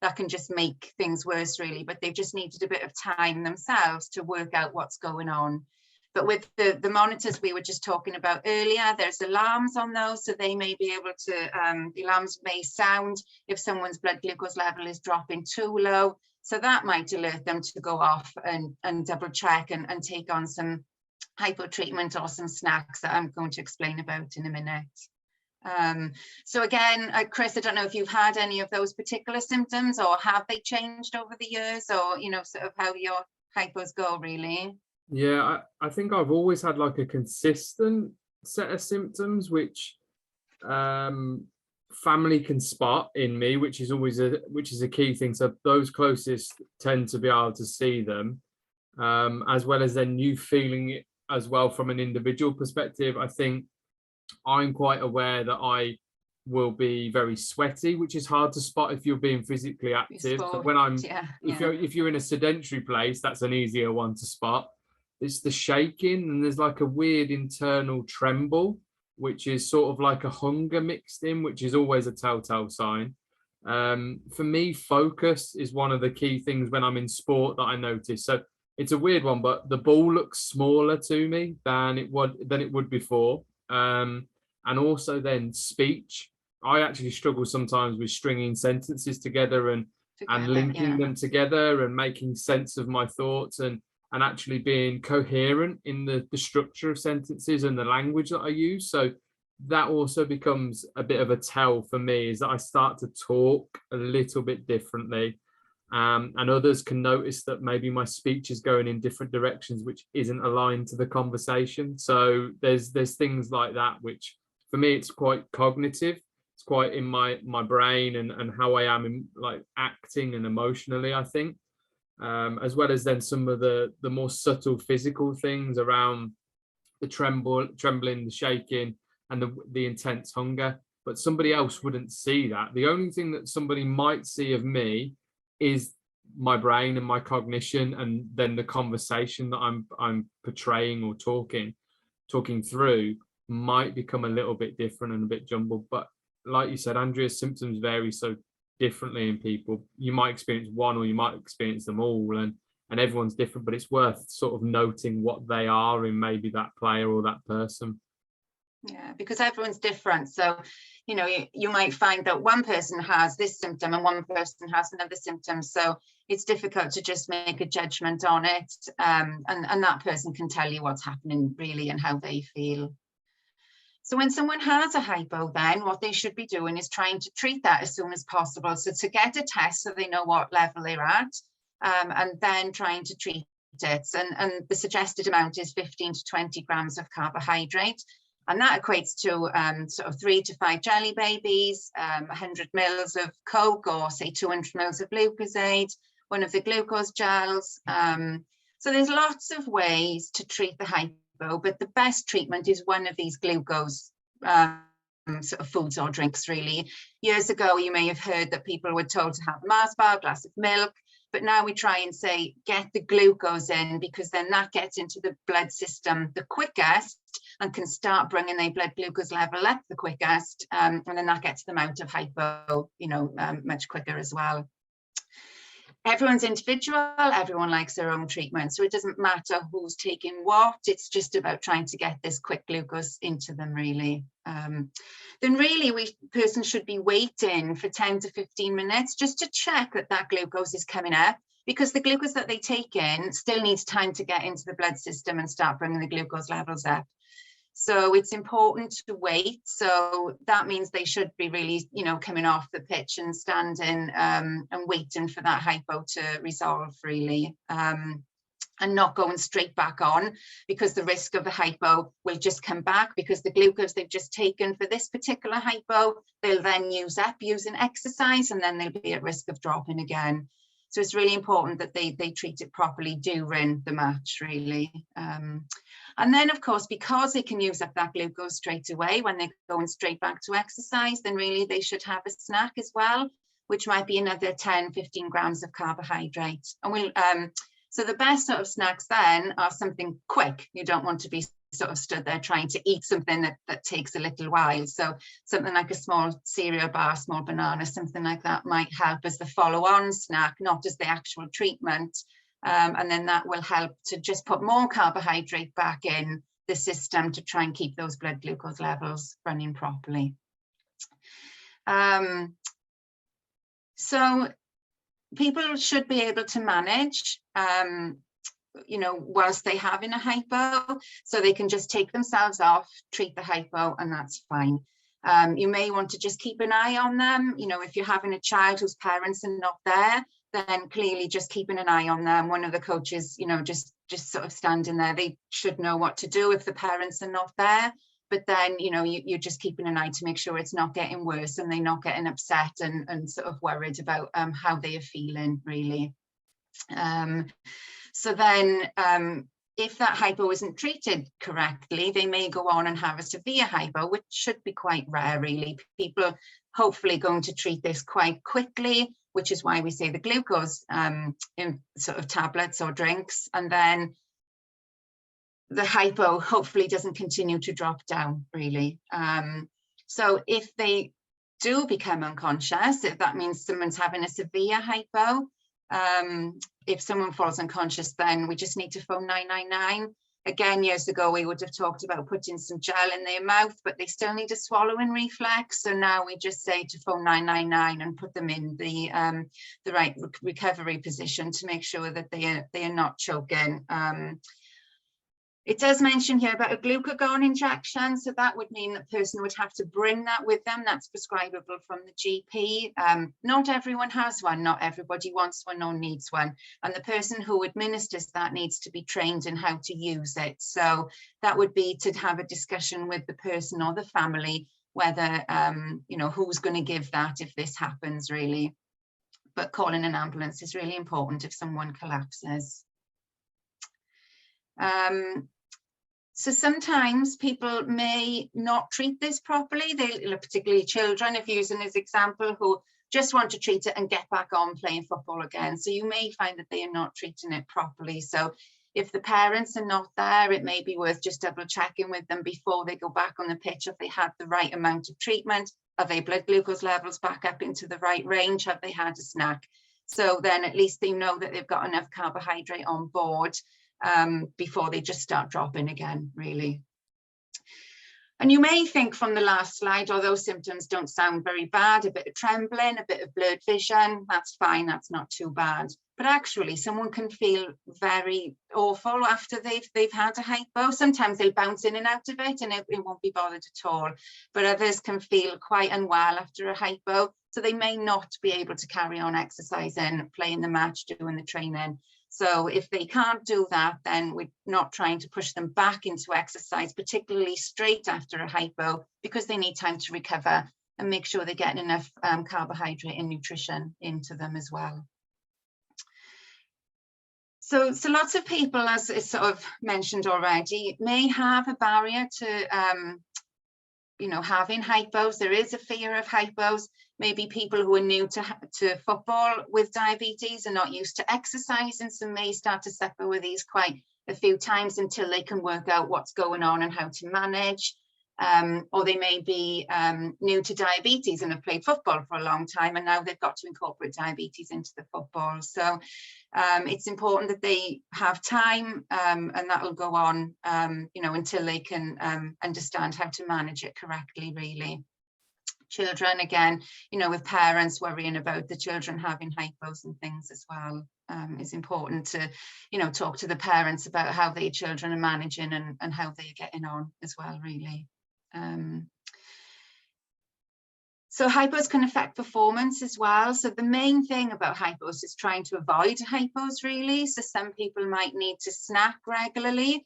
that can just make things worse really. But they've just needed a bit of time themselves to work out what's going on. But with the monitors we were just talking about earlier, there's alarms on those, so they may be able to, the alarms may sound if someone's blood glucose level is dropping too low. So that might alert them to go off and double check and take on some hypo treatment or some snacks that I'm going to explain about in a minute. So again, Chris, I don't know if you've had any of those particular symptoms, or have they changed over the years, or, you know, sort of how your hypos go really? Yeah, I think I've always had like a consistent set of symptoms, which I family can spot in me, which is always a key thing. So those closest tend to be able to see them, as well as then you feeling it as well from an individual perspective. I think I'm quite aware that I will be very sweaty, which is hard to spot if you're being physically active. So when if you're in a sedentary place, that's an easier one to spot. It's the shaking, and there's like a weird internal tremble, which is sort of like a hunger mixed in, which is always a telltale sign. For me, focus is one of the key things when I'm in sport that I notice. So it's a weird one, but the ball looks smaller to me than it would before. And also then speech. I actually struggle sometimes with stringing sentences together and linking them together and making sense of my thoughts and actually being coherent in the structure of sentences and the language that I use. So that also becomes a bit of a tell for me, is that I start to talk a little bit differently. And others can notice that maybe my speech is going in different directions, which isn't aligned to the conversation. So there's things like that, which for me, it's quite cognitive. It's quite in my brain and how I am in like acting and emotionally, I think. As well as then some of the more subtle physical things around the trembling, the shaking, and the intense hunger. But somebody else wouldn't see that. The only thing that somebody might see of me is my brain and my cognition, and then the conversation that I'm portraying or talking through might become a little bit different and a bit jumbled. But like you said, Andrea, symptoms vary so differently in people. You might experience one or you might experience them all, and everyone's different, but it's worth sort of noting what they are in maybe that player or that person. Yeah, because everyone's different. So, you know, you might find that one person has this symptom and one person has another symptom. So it's difficult to just make a judgment on it. And that person can tell you what's happening really and how they feel. So when someone has a hypo, then what they should be doing is trying to treat that as soon as possible. So to get a test so they know what level they're at, and then trying to treat it. And the suggested amount is 15 to 20 grams of carbohydrate. And that equates to sort of 3 to 5 jelly babies, 100 mils of Coke, or say 200 mils of Lucozade, one of the glucose gels. So there's lots of ways to treat the hypo, but the best treatment is one of these glucose sort of foods or drinks, really. Years ago, you may have heard that people were told to have a Mars bar, a glass of milk, but now we try and say, get the glucose in, because then that gets into the blood system the quickest and can start bringing their blood glucose level up the quickest. And then that gets them out of hypo, you know, much quicker as well. Everyone's individual, everyone likes their own treatment. So it doesn't matter who's taking what, it's just about trying to get this quick glucose into them, really. Then really, person should be waiting for 10 to 15 minutes just to check that that glucose is coming up, because the glucose that they take in still needs time to get into the blood system and start bringing the glucose levels up. So it's important to wait. So that means they should be really, you know, coming off the pitch and standing and waiting for that hypo to resolve, really. And not going straight back on, because the risk of the hypo will just come back, because the glucose they've just taken for this particular hypo, they'll then use up using exercise, and then they'll be at risk of dropping again. So it's really important that they treat it properly during the match, really. And then, of course, because they can use up that glucose straight away when they're going straight back to exercise, then really they should have a snack as well, which might be another 10, 15 grams of carbohydrate. And we'll so the best sort of snacks then are something quick. You don't want to be sort of stood there trying to eat something that takes a little while. So something like a small cereal bar, small banana, something like that might help as the follow-on snack, not as the actual treatment. And then that will help to just put more carbohydrate back in the system to try and keep those blood glucose levels running properly. So people should be able to manage, you know, whilst they have in a hypo, so they can just take themselves off, treat the hypo, and that's fine. You may want to just keep an eye on them. You know, if you're having a child whose parents are not there, then clearly just keeping an eye on them. One of the coaches, you know, just sort of standing there. They should know what to do if the parents are not there. but then, you know, you're just keeping an eye to make sure it's not getting worse and they're not getting upset and sort of worried about how they are feeling, really. So then if that hypo isn't treated correctly, they may go on and have a severe hypo, which should be quite rare, really. People are hopefully going to treat this quite quickly, which is why we say the glucose in sort of tablets or drinks, and then the hypo hopefully doesn't continue to drop down, really. So if they do become unconscious, if that means someone's having a severe hypo, if someone falls unconscious, then we just need to phone 999. Again, years ago, we would have talked about putting some gel in their mouth, but they still need a swallowing reflex. So now we just say to phone 999 and put them in the right recovery position to make sure that they are not choking. It does mention here about a glucagon injection, so that would mean the person would have to bring that with them. That's prescribable from the GP. Not everyone has one, not everybody wants one or needs one, and the person who administers that needs to be trained in how to use it. So that would be to have a discussion with the person or the family whether, you know, who's going to give that if this happens, really. But calling an ambulance is really important if someone collapses. So sometimes people may not treat this properly. They, particularly children, if using as example, who just want to treat it and get back on playing football again. So you may find that they are not treating it properly. So if the parents are not there, it may be worth just double checking with them before they go back on the pitch if they had the right amount of treatment. Are their blood glucose levels back up into the right range? Have they had a snack? So then at least they know that they've got enough carbohydrate on board before they just start dropping again, really. And you may think from the last slide, although symptoms don't sound very bad, a bit of trembling, a bit of blurred vision, that's fine, that's not too bad. But actually someone can feel very awful after they've had a hypo. Sometimes they'll bounce in and out of it and it won't be bothered at all. But others can feel quite unwell after a hypo. So they may not be able to carry on exercising, playing the match, doing the training. So if they can't do that, then we're not trying to push them back into exercise, particularly straight after a hypo, because they need time to recover and make sure they're getting enough carbohydrate and nutrition into them as well. So lots of people, as is sort of mentioned already, may have a barrier to you know, having hypos. There is a fear of hypos. Maybe people who are new to football with diabetes are not used to exercising, so may start to suffer with these quite a few times until they can work out what's going on and how to manage. Or they may be new to diabetes and have played football for a long time, and now they've got to incorporate diabetes into the football. So it's important that they have time, and that'll go on, you know, until they can understand how to manage it correctly, really. Children, again, you know, with parents worrying about the children having hypos and things as well, it's important to, you know, talk to the parents about how their children are managing and how they're getting on as well, really. So hypos can affect performance as well. So the main thing about hypos is trying to avoid hypos, really. So some people might need to snack regularly.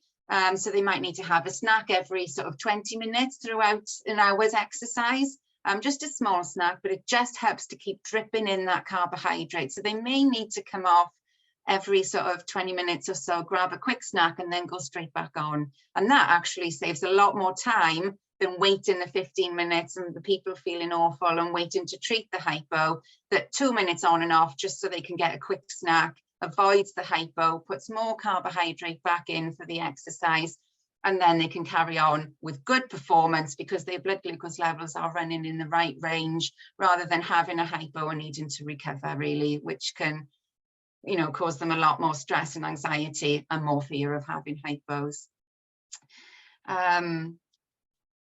So they might need to have a snack every sort of 20 minutes throughout an hour's exercise. Just a small snack, but it just helps to keep dripping in that carbohydrate. So they may need to come off every sort of 20 minutes or so, grab a quick snack and then go straight back on. And that actually saves a lot more time than waiting the 15 minutes and the people feeling awful and waiting to treat the hypo. That 2 minutes on and off just so they can get a quick snack avoids the hypo, puts more carbohydrate back in for the exercise, and then they can carry on with good performance because their blood glucose levels are running in the right range, rather than having a hypo and needing to recover, really, which can, you know, cause them a lot more stress and anxiety and more fear of having hypos.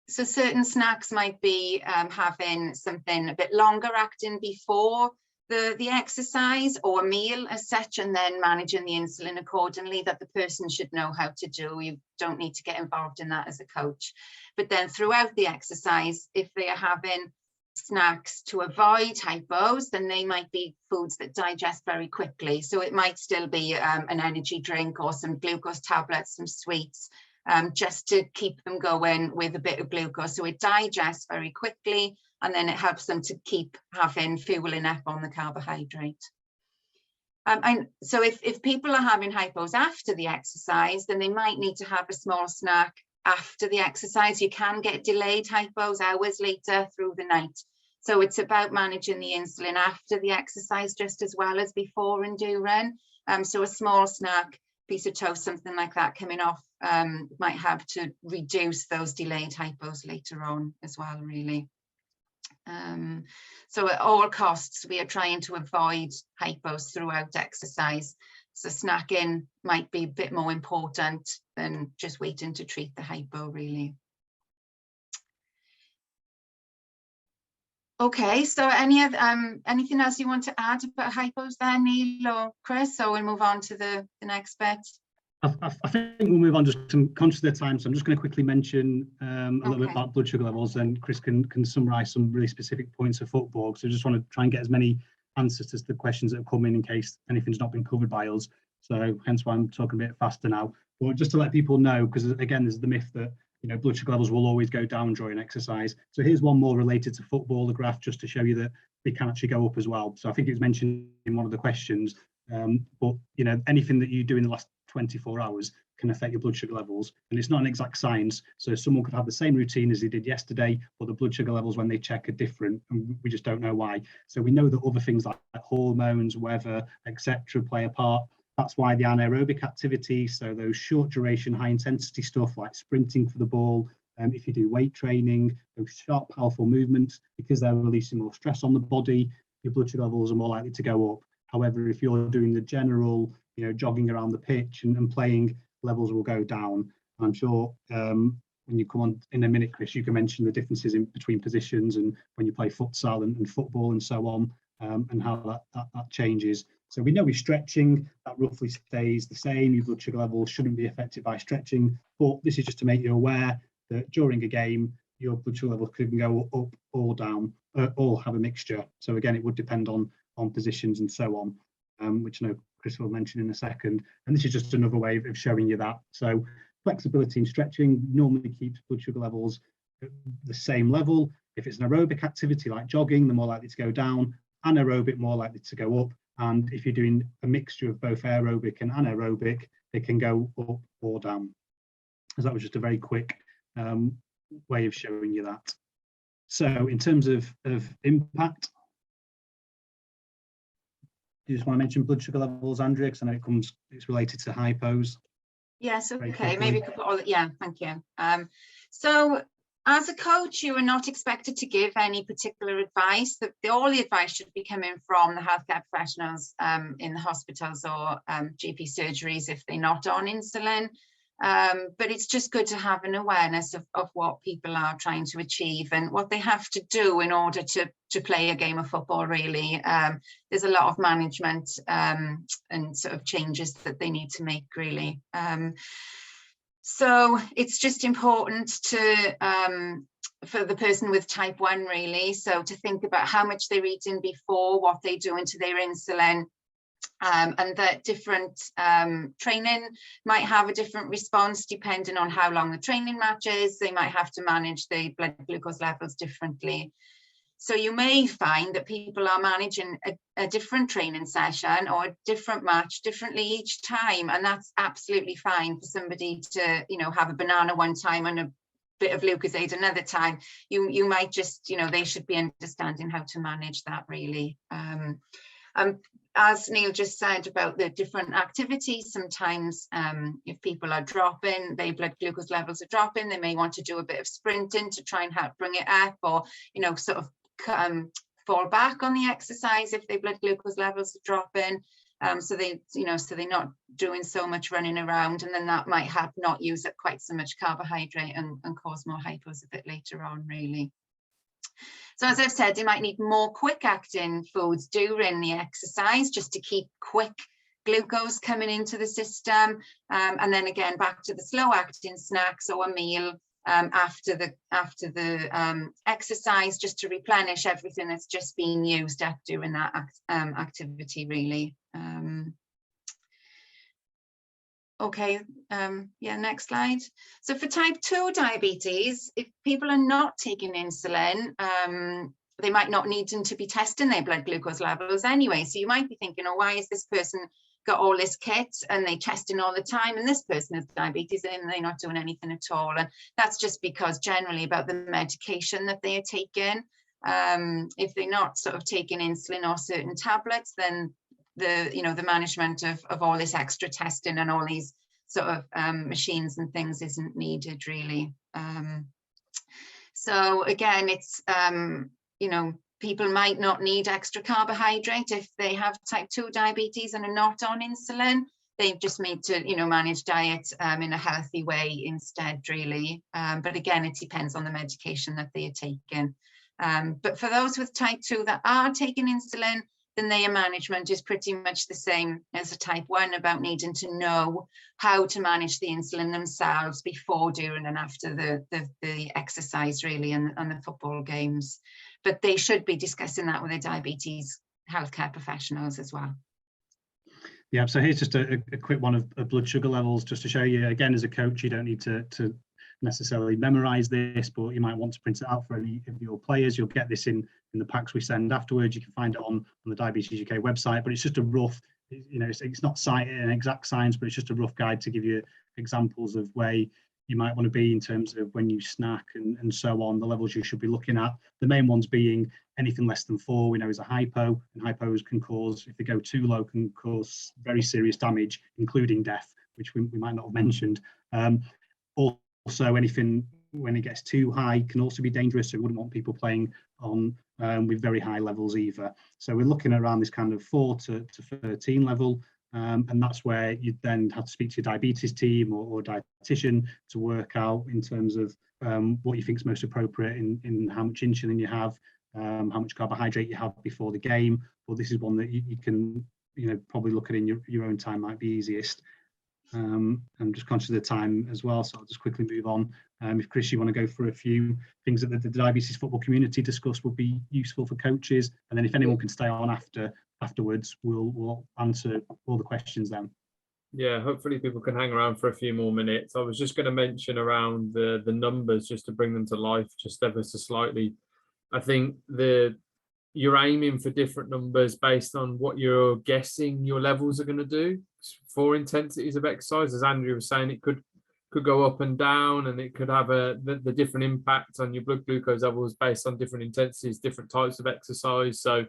So certain snacks might be having something a bit longer acting before the exercise or a meal as such, and then managing the insulin accordingly, that the person should know how to do. You don't need to get involved in that as a coach. But then throughout the exercise, if they are having snacks to avoid hypos, then they might be foods that digest very quickly. So it might still be an energy drink or some glucose tablets, some sweets, just to keep them going with a bit of glucose. So it digests very quickly, and then it helps them to keep having fueling up on the carbohydrate. And so if people are having hypos after the exercise, then they might need to have a small snack after the exercise. You can get delayed hypos hours later through the night. So it's about managing the insulin after the exercise just as well as before and during. So a small snack, piece of toast, something like that coming off might help to reduce those delayed hypos later on as well, really. So at all costs, we are trying to avoid hypos throughout exercise. So snacking might be a bit more important than just waiting to treat the hypo, really. Okay, so anything else you want to add about hypos there, Neil or Chris, or we'll move on to the next bit? I think we'll move on, just conscious of the time, so I'm just going to quickly mention a little bit about blood sugar levels, and Chris can summarise some really specific points of football. So I just want to try and get as many answers to the questions that have come in case anything's not been covered by us. So hence why I'm talking a bit faster now. But just to let people know, because again, there's the myth that blood sugar levels will always go down during exercise. So here's one more related to football, the graph, just to show you that they can actually go up as well. So I think it was mentioned in one of the questions, but anything that you do in the last 24 hours can affect your blood sugar levels, and it's not an exact science. So someone could have the same routine as they did yesterday, but the blood sugar levels when they check are different, and we just don't know why. So we know that other things like hormones, weather, etc. play a part. That's why the anaerobic activity, so those short duration, high intensity stuff like sprinting for the ball, if you do weight training, those sharp, powerful movements, because they're releasing more stress on the body, your blood sugar levels are more likely to go up. However, if you're doing the general, jogging around the pitch and playing, levels will go down. And I'm sure when you come on in a minute, Chris, you can mention the differences between positions and when you play futsal and football and so on, and how that changes. So we know with stretching, that roughly stays the same. Your blood sugar levels shouldn't be affected by stretching, but this is just to make you aware that during a game, your blood sugar levels can go up or down, or have a mixture. So again, it would depend on positions and so on, which I know Chris will mention in a second. And this is just another way of showing you that. So flexibility and stretching normally keeps blood sugar levels at the same level. If it's an aerobic activity like jogging, they're more likely to go down. Anaerobic, more likely to go up. And if you're doing a mixture of both aerobic and anaerobic, they can go up or down. So that was just a very quick way of showing you that. So in terms of impact, do you just want to mention blood sugar levels, Andrea? Because I know it's related to hypos. Yes, okay, maybe you could put all that. Yeah, thank you. So as a coach, you are not expected to give any particular advice. All the advice should be coming from the healthcare professionals in the hospitals or GP surgeries if they're not on insulin. But it's just good to have an awareness of what people are trying to achieve and what they have to do in order to play a game of football, really. There's a lot of management and sort of changes that they need to make, really. So it's just important for the person with type 1, really, so to think about how much they're eating before, what they do into their insulin, and that different training might have a different response depending on how long the training match is. They might have to manage the blood glucose levels differently. So you may find that people are managing a different training session or a different match differently each time, and that's absolutely fine for somebody to, have a banana one time and a bit of Lucozade another time. You might just, they should be understanding how to manage that, really. As Neil just said about the different activities, sometimes if people are dropping, their blood glucose levels are dropping, they may want to do a bit of sprinting to try and help bring it up, or sort of fall back on the exercise if their blood glucose levels are dropping. So they're not doing so much running around, and then that might help not use up quite so much carbohydrate and cause more hypos a bit later on, really. So as I've said, they might need more quick acting foods during the exercise just to keep quick glucose coming into the system, and then again back to the slow acting snacks or a meal after the exercise, just to replenish everything that's just being used up during that activity, really. Okay, yeah, next slide. So for type 2 diabetes, if people are not taking insulin, they might not need them to be testing their blood glucose levels anyway. So you might be thinking, oh, why is this person got all this kit and they testing all the time, and this person has diabetes and they're not doing anything at all? And that's just because generally about the medication that they are taking. If they're not sort of taking insulin or certain tablets, then the management of all this extra testing and all these sort of machines and things isn't needed really. So again, it's people might not need extra carbohydrate if they have type 2 diabetes and are not on insulin. They just need to manage diet in a healthy way instead really. But again, it depends on the medication that they are taking. But for those with type 2 that are taking insulin, then their management is pretty much the same as a type 1, about needing to know how to manage the insulin themselves before, during and after the exercise really and the football games. But they should be discussing that with their diabetes healthcare professionals as well. Yeah, so here's just a quick one of blood sugar levels, just to show you, again, as a coach, you don't need to necessarily memorize this, but you might want to print it out for any of your players. You'll get this in the packs we send afterwards. You can find it on the Diabetes UK website, but it's just a rough, it's not an exact science, but it's just a rough guide to give you examples of where you might want to be in terms of when you snack and so on, the levels you should be looking at. The main ones being anything less than 4 we know is a hypo, and hypos can cause, if they go too low, can cause very serious damage, including death, which we might not have mentioned. Also, anything when it gets too high can also be dangerous, so we wouldn't want people playing on with very high levels either. So we're looking around this kind of 4 to 13 level, and that's where you'd then have to speak to your diabetes team or dietitian to work out in terms of what you think is most appropriate in how much insulin you have, how much carbohydrate you have before the game. But this is one that you can probably look at in your own time, might be easiest. I'm just conscious of the time as well, so I'll just quickly move on. If Chris, you want to go through a few things that the diabetes football community discussed would be useful for coaches, and then if anyone can stay on afterwards, we'll answer all the questions then. Yeah, hopefully people can hang around for a few more minutes. I was just going to mention around the numbers, just to bring them to life just ever so slightly. I think you're aiming for different numbers based on what you're guessing your levels are going to do for intensities of exercise. As Andrew was saying, it could go up and down, and it could have the different impact on your blood glucose levels based on different intensities, different types of exercise. So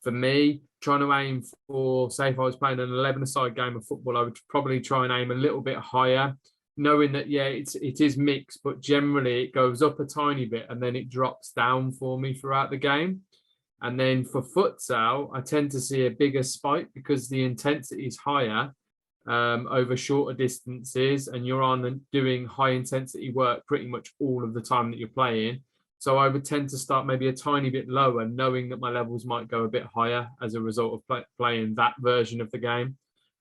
for me, trying to aim for, say if I was playing an 11-a-side game of football, I would probably try and aim a little bit higher, knowing that, yeah, it is mixed, but generally it goes up a tiny bit and then it drops down for me throughout the game. And then for futsal, I tend to see a bigger spike because the intensity is higher over shorter distances, and you're on doing high intensity work pretty much all of the time that you're playing. So I would tend to start maybe a tiny bit lower, knowing that my levels might go a bit higher as a result of playing that version of the game.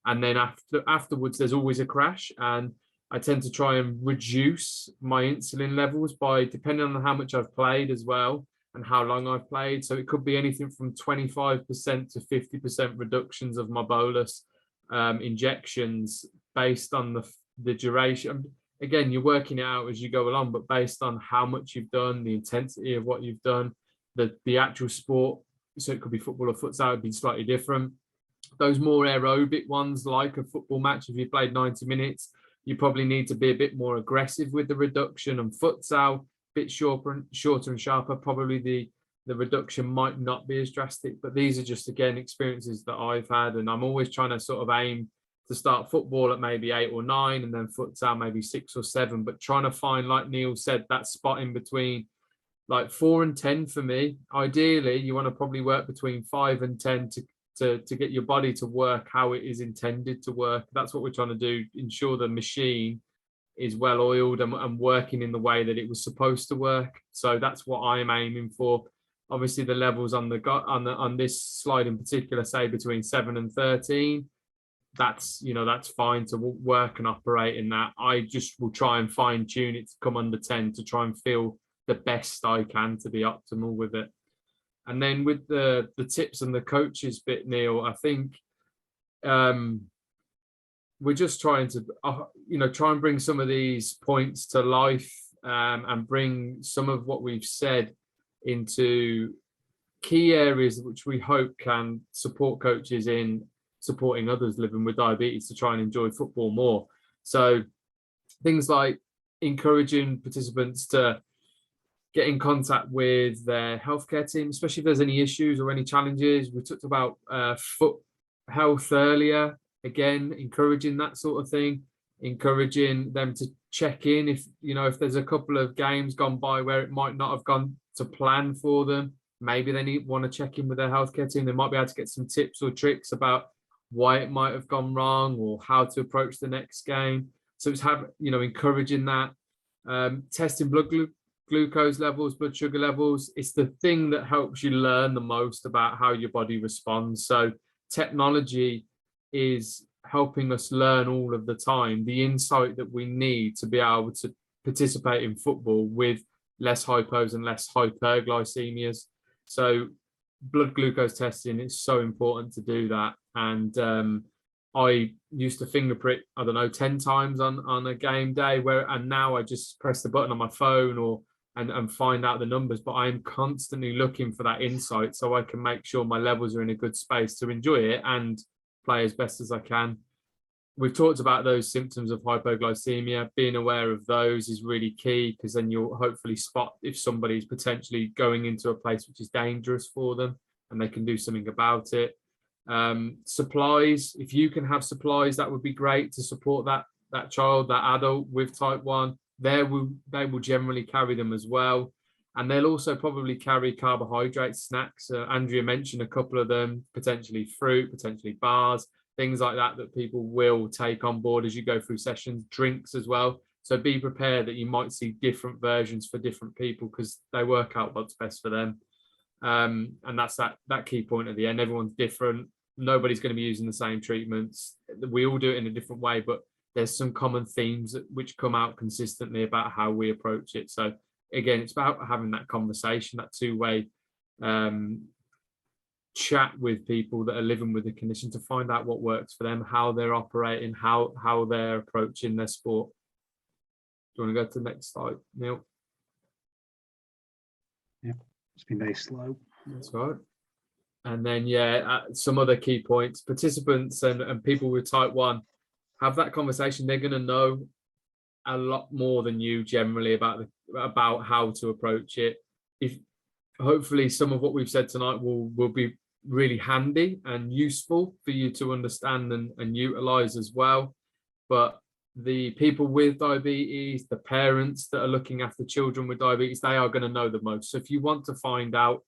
And then afterwards, there's always a crash, and I tend to try and reduce my insulin levels by, depending on how much I've played as well and how long I've played. So it could be anything from 25% to 50% reductions of my bolus injections based on the duration. Again, you're working it out as you go along, but based on how much you've done, the intensity of what you've done, the actual sport. So it could be football or futsal, would be slightly different. Those more aerobic ones, like a football match, if you played 90 minutes, you probably need to be a bit more aggressive with the reduction. And futsal, a bit shorter and sharper, probably the reduction might not be as drastic. But these are just, again, experiences that I've had, and I'm always trying to sort of aim to start football at maybe 8 or 9, and then futsal maybe 6 or 7, but trying to find, like Neil said, that spot in between, like 4 and 10 for me. Ideally, you want to probably work between 5 and 10 to get your body to work how it is intended to work. That's what we're trying to do, ensure the machine is well oiled and working in the way that it was supposed to work. So that's what I'm aiming for. Obviously, the levels on this slide in particular, say between 7 and 13. That's fine to work and operate in that. I just will try and fine tune it to come under 10 to try and feel the best I can to be optimal with it. And then with the tips and the coaches bit, Neil, I think we're just trying to, try and bring some of these points to life, and bring some of what we've said into key areas which we hope can support coaches in supporting others living with diabetes to try and enjoy football more. So things like encouraging participants to get in contact with their healthcare team, especially if there's any issues or any challenges. We talked about foot health earlier. Again, encouraging that sort of thing, encouraging them to check in if there's a couple of games gone by where it might not have gone to plan for them. Maybe they want to check in with their healthcare team. They might be able to get some tips or tricks about why it might have gone wrong or how to approach the next game. So it's encouraging that, testing blood glucose levels, blood sugar levels. It's the thing that helps you learn the most about how your body responds. So technology is helping us learn all of the time the insight that we need to be able to participate in football with less hypos and less hyperglycemias. So blood glucose testing is so important to do that. And I used to finger prick, 10 times on a game day, and now I just press the button on my phone and find out the numbers. But I'm constantly looking for that insight so I can make sure my levels are in a good space to enjoy it and play as best as I can. We've talked about those symptoms of hypoglycemia. Being aware of those is really key, because then you'll hopefully spot if somebody's potentially going into a place which is dangerous for them and they can do something about it. Supplies, if you can have supplies, that would be great to support that child, that adult with type 1. They will generally carry them as well. And they'll also probably carry carbohydrate snacks. Andrea mentioned a couple of them, potentially fruit, potentially bars, things like that people will take on board as you go through sessions, drinks as well. So be prepared that you might see different versions for different people, because they work out what's best for them. And that's that key point at the end. Everyone's different. Nobody's going to be using the same treatments. We all do it in a different way, but there's some common themes which come out consistently about how we approach it. So again, it's about having that conversation, that two-way chat with people that are living with the condition to find out what works for them, how they're operating, how they're approaching their sport. Do you want to go to the next slide, Neil? Yeah, it's been very slow. That's right. And then, some other key points. Participants and people with type 1, have that conversation. They're going to know a lot more than you generally about how to approach it. If hopefully some of what we've said tonight will be really handy and useful for you to understand and utilize as well. But the people with diabetes, the parents that are looking after children with diabetes, they are going to know the most. So if you want to find out,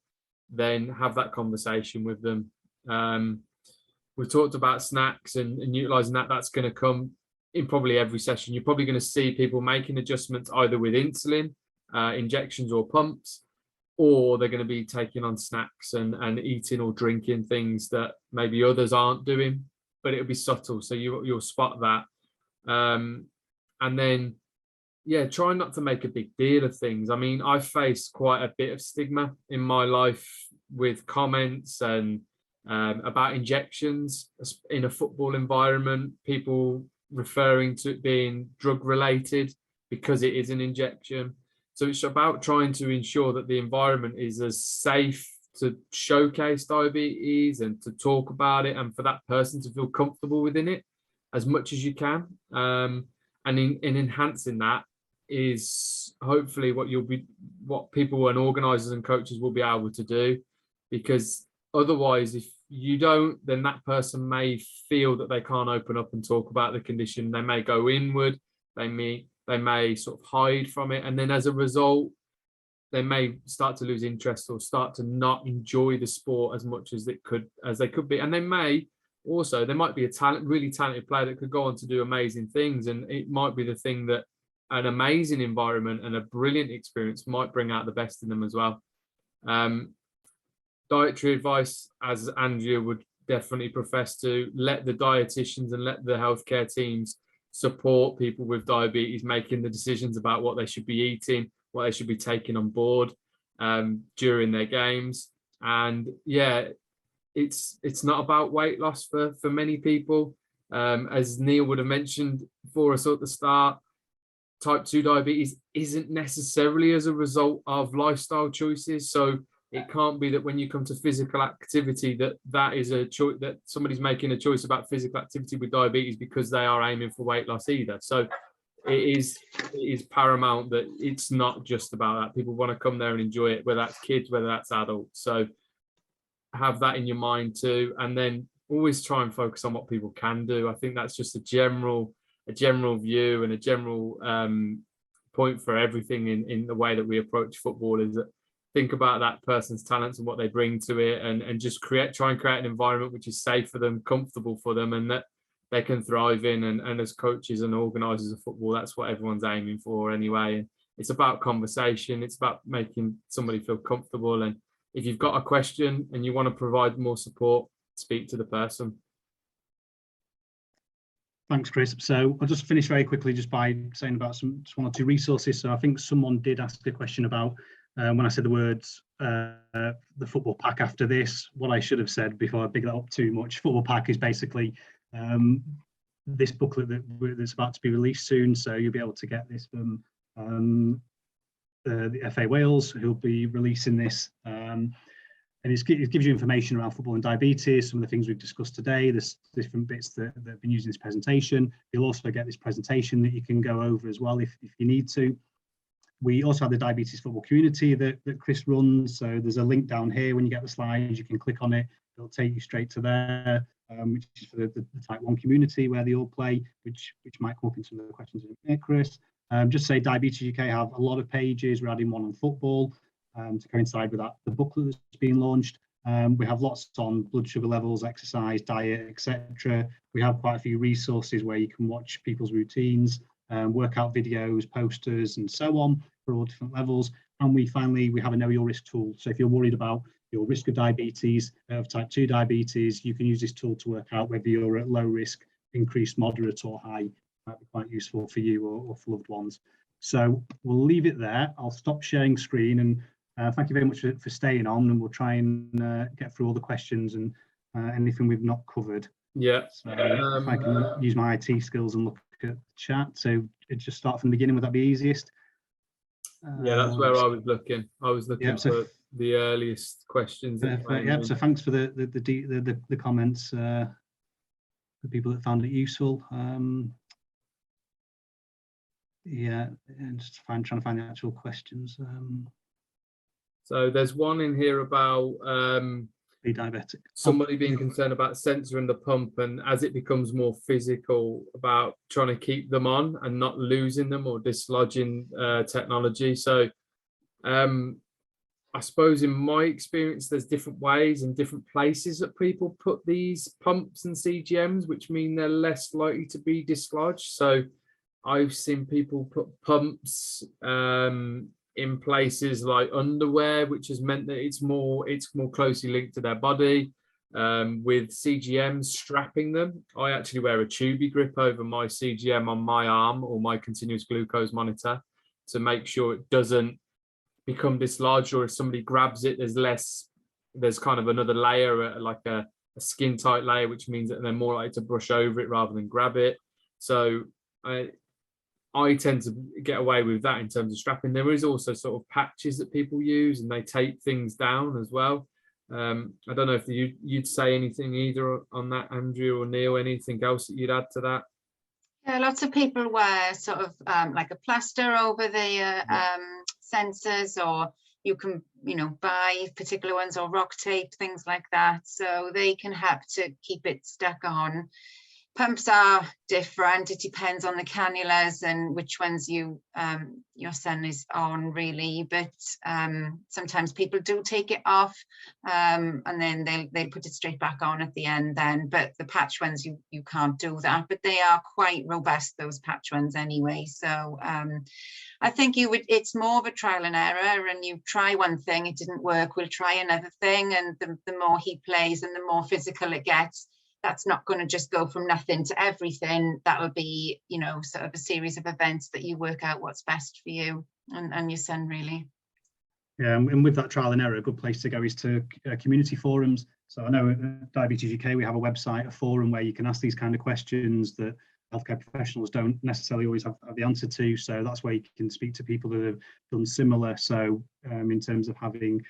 then have that conversation with them. We've talked about snacks and utilizing that. That's going to come in probably every session. You're probably going to see people making adjustments either with insulin, injections or pumps, or they're going to be taking on snacks and eating or drinking things that maybe others aren't doing, but it'll be subtle. So you'll spot that. And then, try not to make a big deal of things. I mean, I've faced quite a bit of stigma in my life with comments and about injections in a football environment, people referring to it being drug related because it is an injection. So it's about trying to ensure that the environment is as safe to showcase diabetes and to talk about it, and for that person to feel comfortable within it as much as you can. And in enhancing that is hopefully what people and organisers and coaches will be able to do, because otherwise, if you don't, then that person may feel that they can't open up and talk about the condition. They may go inward. They may sort of hide from it, and then as a result, they may start to lose interest or start to not enjoy the sport as much as they could be. And there might be a really talented player that could go on to do amazing things, and it might be the thing that an amazing environment and a brilliant experience might bring out the best in them as well. Dietary advice, as Andrea would definitely profess to, let the dietitians and let the healthcare teams support people with diabetes making the decisions about what they should be eating, what they should be taking on board during their games. And it's not about weight loss for many people. As Neil would have mentioned for us at the start, type 2 diabetes isn't necessarily as a result of lifestyle choices. So it can't be that when you come to physical activity that is a choice, that somebody's making a choice about physical activity with diabetes because they are aiming for weight loss either. So it is paramount that it's not just about that. People want to come there and enjoy it, whether that's kids, whether that's adults. So have that in your mind too, and then always try and focus on what people can do. I think that's just a general view and a general point for everything in the way that we approach football, is that think about that person's talents and what they bring to it, and just try and create an environment which is safe for them, comfortable for them, and that they can thrive in. And as coaches and organisers of football, that's what everyone's aiming for anyway. And it's about conversation. It's about making somebody feel comfortable. And if you've got a question and you want to provide more support, speak to the person. Thanks, Chris. So I'll just finish very quickly just by saying about just one or two resources. So I think someone did ask a question about when I said the words the football pack after this. What I should have said before I big that up too much, football pack is basically this booklet that's about to be released soon. So you'll be able to get this from the FA Wales, who'll be releasing this. And it gives you information around football and diabetes, some of the things we've discussed today, there's different bits that have been used in this presentation. You'll also get this presentation that you can go over as well if you need to. We also have the diabetes football community that Chris runs. So there's a link down here. When you get the slides, you can click on it. It'll take you straight to there, which is for the type 1 community where they all play, which might come up in some of the questions in here, Chris. Just say Diabetes UK have a lot of pages. We're adding one on football to coincide with that, the booklet that's being launched. We have lots on blood sugar levels, exercise, diet, etc. We have quite a few resources where you can watch people's routines, workout videos, posters, and so on for all different levels. And we have a Know Your Risk tool. So if you're worried about your risk of diabetes, of type 2 diabetes, you can use this tool to work out whether you're at low risk, increased, moderate, or high. Might be quite useful for you or for loved ones. So we'll leave it there. I'll stop sharing screen, and thank you very much for staying on, and we'll try and get through all the questions and anything we've not covered. Yeah. So if I can use my IT skills and look at the chat. So just start from the beginning, would that be easiest? Yeah, that's where I was looking. I was looking for the earliest questions. Yeah, so thanks for the comments, the people that found it useful. Yeah, and just trying to find the actual questions. So there's one in here about be diabetic. Somebody being concerned about censoring the pump, and as it becomes more physical, about trying to keep them on and not losing them or dislodging technology. So I suppose in my experience, there's different ways and different places that people put these pumps and CGMs, which mean they're less likely to be dislodged. So I've seen people put pumps in places like underwear, which has meant that it's more closely linked to their body. With CGMs, strapping them, I actually wear a tubey grip over my CGM on my arm or my continuous glucose monitor to make sure it doesn't become dislodged, or if somebody grabs it, there's kind of another layer, like a skin tight layer, which means that they're more likely to brush over it rather than grab it. So I tend to get away with that in terms of strapping. There is also sort of patches that people use, and they tape things down as well. I don't know if you'd say anything either on that, Andrew or Neil, anything else that you'd add to that? Yeah, lots of people wear sort of like a plaster over the sensors, or you can, buy particular ones, or rock tape, things like that. So they can help to keep it stuck on. Pumps are different. It depends on the cannulas and which ones your son is on, really. But sometimes people do take it off, and then they put it straight back on at the end then. But the patch ones, you can't do that. But they are quite robust, those patch ones anyway. So I think it's more of a trial and error, and you try one thing, it didn't work, we'll try another thing. And the more he plays and the more physical it gets, that's not going to just go from nothing to everything. That will be, sort of a series of events that you work out what's best for you and your son, really. Yeah, and with that trial and error, a good place to go is to community forums. So I know at Diabetes UK, we have a website, a forum where you can ask these kind of questions that healthcare professionals don't necessarily always have the answer to. So that's where you can speak to people that have done similar. So in terms of having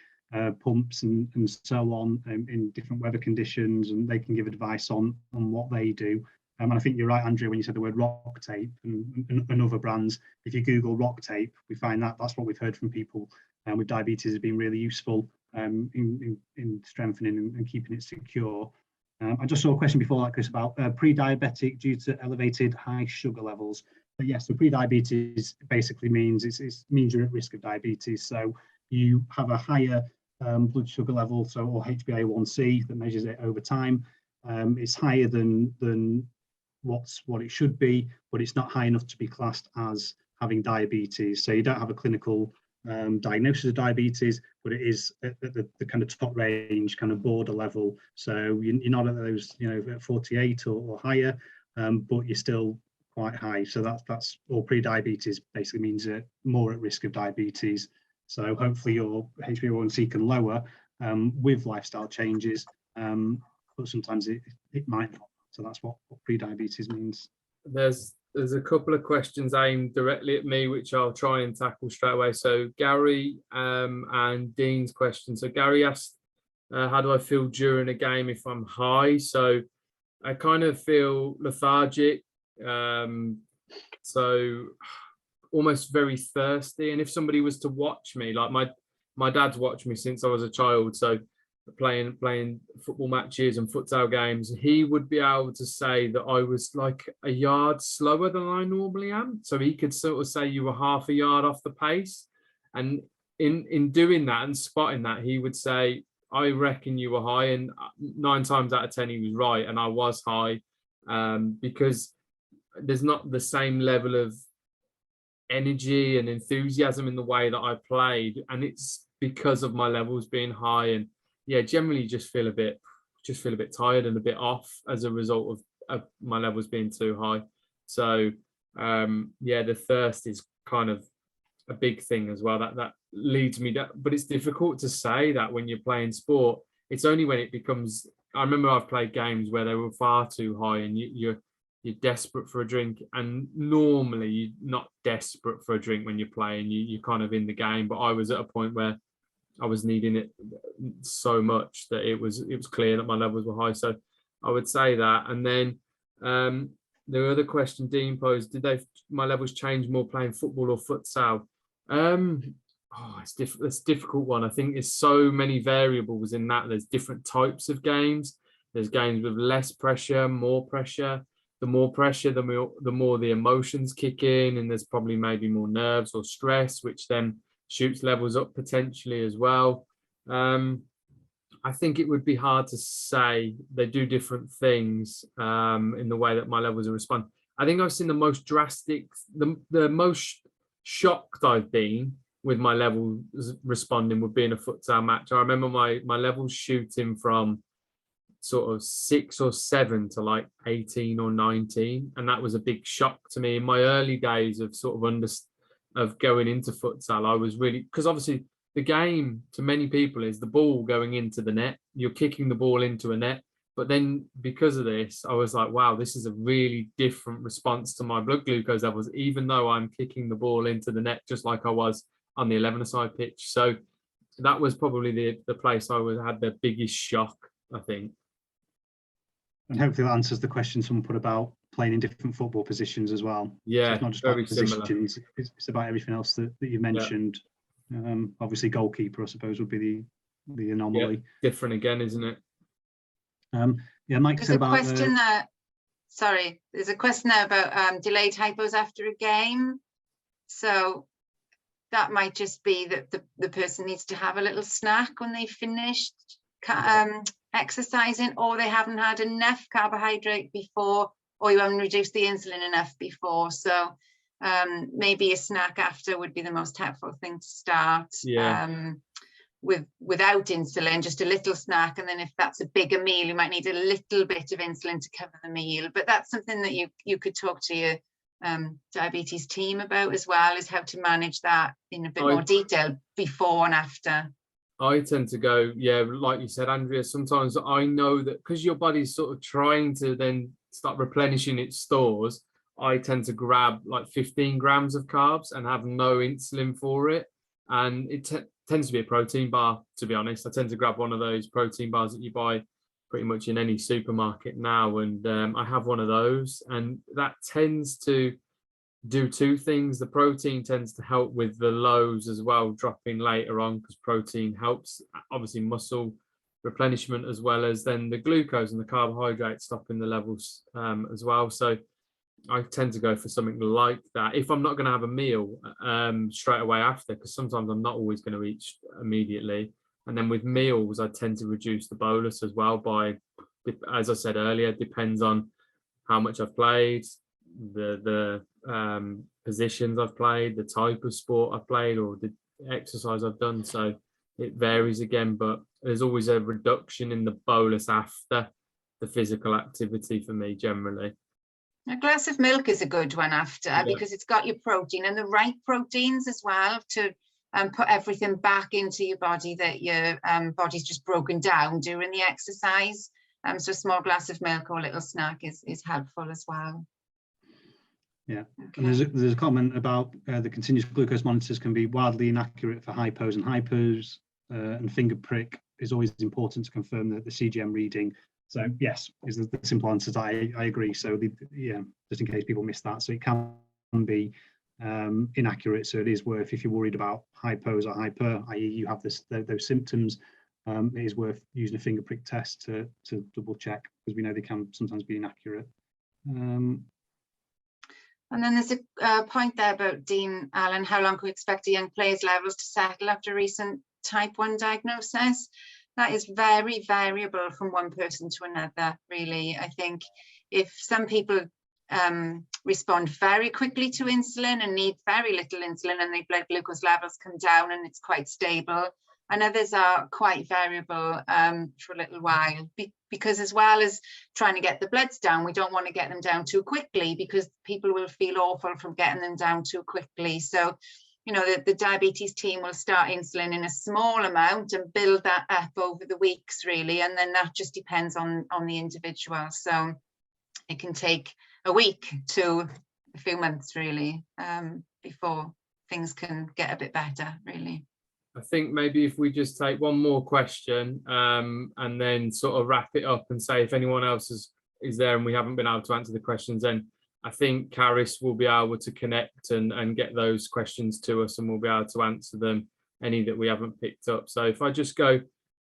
pumps and so on in different weather conditions, and they can give advice on what they do. And I think you're right, Andrea, when you said the word rock tape and other brands. If you Google rock tape, we find that's what we've heard from people with diabetes has been really useful in strengthening and keeping it secure. I just saw a question before that, Chris, about pre-diabetic due to elevated high sugar levels. But yes, so pre-diabetes basically means it means you're at risk of diabetes. So you have a higher blood sugar level, or HbA1c that measures it over time. It's higher than what it should be, but it's not high enough to be classed as having diabetes. So you don't have a clinical diagnosis of diabetes, but it is at the kind of top range, kind of border level. So you're not at those, at 48 or higher, but you're still quite high. So that's all pre-diabetes basically means more at risk of diabetes. So hopefully your HbA1c can lower with lifestyle changes, but sometimes it might not. So that's what pre-diabetes means. There's a couple of questions aimed directly at me, which I'll try and tackle straight away. So Gary and Dean's question. So Gary asked, how do I feel during a game if I'm high? So I kind of feel lethargic, so almost very thirsty. And if somebody was to watch me, like my dad's watched me since I was a child, so playing football matches and futsal games, he would be able to say that I was like a yard slower than I normally am. So he could sort of say you were half a yard off the pace. And in doing that and spotting that, he would say, I reckon you were high. And 9 times out of 10, he was right. And I was high because there's not the same level of energy and enthusiasm in the way that I played. And it's because of my levels being high. And yeah, generally just feel a bit tired and a bit off as a result of my levels being too high. So yeah, the thirst is kind of a big thing as well. That leads me that, but it's difficult to say that when you're playing sport. It's only when it becomes. I remember I've played games where they were far too high, and you're desperate for a drink. And normally you're not desperate for a drink when you're playing. You're kind of in the game. But I was at a point where I was needing it so much that it was clear that my levels were high. So I would say that. And then the other question Dean posed, did my levels change more playing football or futsal? It's a difficult one. I think there's so many variables in that. There's different types of games. There's games with less pressure, more pressure. The more pressure, the more the emotions kick in, and there's probably maybe more nerves or stress, which then shoots levels up potentially as well. I think it would be hard to say. They do different things in the way that my levels are responding. I think I've seen the most drastic, the most shocked I've been with my levels responding would be in a futsal match. I remember my levels shooting from sort of 6 or 7 to like 18 or 19, and that was a big shock to me in my early days of sort of going into futsal. I was really, because obviously the game to many people is the ball going into the net. You're kicking the ball into a net. But then because of this, I was like, wow, this is a really different response to my blood glucose levels, even though I'm kicking the ball into the net just like I was on the 11-a-side pitch. So that was probably the place I had the biggest shock, I think. And hopefully that answers the question someone put about playing in different football positions as well. Yeah, so it's not just very about positions, it's about everything else that you mentioned. Yeah. Obviously goalkeeper, I suppose, would be the anomaly. Yeah, different again, isn't it? Yeah, Mike said about there's a question there about delayed hypos after a game. So that might just be that the person needs to have a little snack when they've finished exercising, or they haven't had enough carbohydrate before, or you haven't reduced the insulin enough before. So maybe a snack after would be the most helpful thing to start. Without insulin, just a little snack, and then if that's a bigger meal, you might need a little bit of insulin to cover the meal. But that's something that you could talk to your diabetes team about as well, is how to manage that in a bit more detail before and after. I tend to go, yeah, like you said, Andrea, sometimes I know that because your body's sort of trying to then start replenishing its stores, I tend to grab like 15 grams of carbs and have no insulin for it. And it tends to be a protein bar, to be honest. I tend to grab one of those protein bars that you buy pretty much in any supermarket now. And I have one of those, and that tends to do two things. The protein tends to help with the lows as well, dropping later on, because protein helps obviously muscle replenishment, as well as then the glucose and the carbohydrates stopping the levels as well. So I tend to go for something like that if I'm not going to have a meal straight away after, because sometimes I'm not always going to eat immediately. And then with meals, I tend to reduce the bolus as well by, as I said earlier, depends on how much I've played, the positions I've played, the type of sport I've played, or the exercise I've done. So it varies again, but there's always a reduction in the bolus after the physical activity for me generally. A glass of milk is a good one after, Yeah. because it's got your protein and the right proteins as well to put everything back into your body that your body's just broken down during the exercise. So a small glass of milk or a little snack is helpful as well. Yeah, okay. And there's a comment about the continuous glucose monitors can be wildly inaccurate for hypos and hypers, and finger prick is always important to confirm the CGM reading. So yes, is the simple answer. I agree. So yeah, just in case people miss that, so it can be inaccurate. So it is worth, if you're worried about hypos or hyper, i.e. you have those symptoms, it is worth using a finger prick test to double check, because we know they can sometimes be inaccurate. And then there's a point there about Dean Allen, how long can we expect a young player's levels to settle after recent type 1 diagnosis? That is very variable from one person to another, really. I think if some people respond very quickly to insulin and need very little insulin, and their blood glucose levels come down and it's quite stable, and others are quite variable for a little while, because as well as trying to get the bloods down, we don't want to get them down too quickly, because people will feel awful from getting them down too quickly. So, you know, the diabetes team will start insulin in a small amount and build that up over the weeks, really, and then that just depends on the individual. So it can take a week to a few months, really, before things can get a bit better, really. I think maybe if we just take one more question and then sort of wrap it up and say if anyone else is there and we haven't been able to answer the questions, then I think Caris will be able to connect and get those questions to us, and we'll be able to answer them, any that we haven't picked up. So if I just go,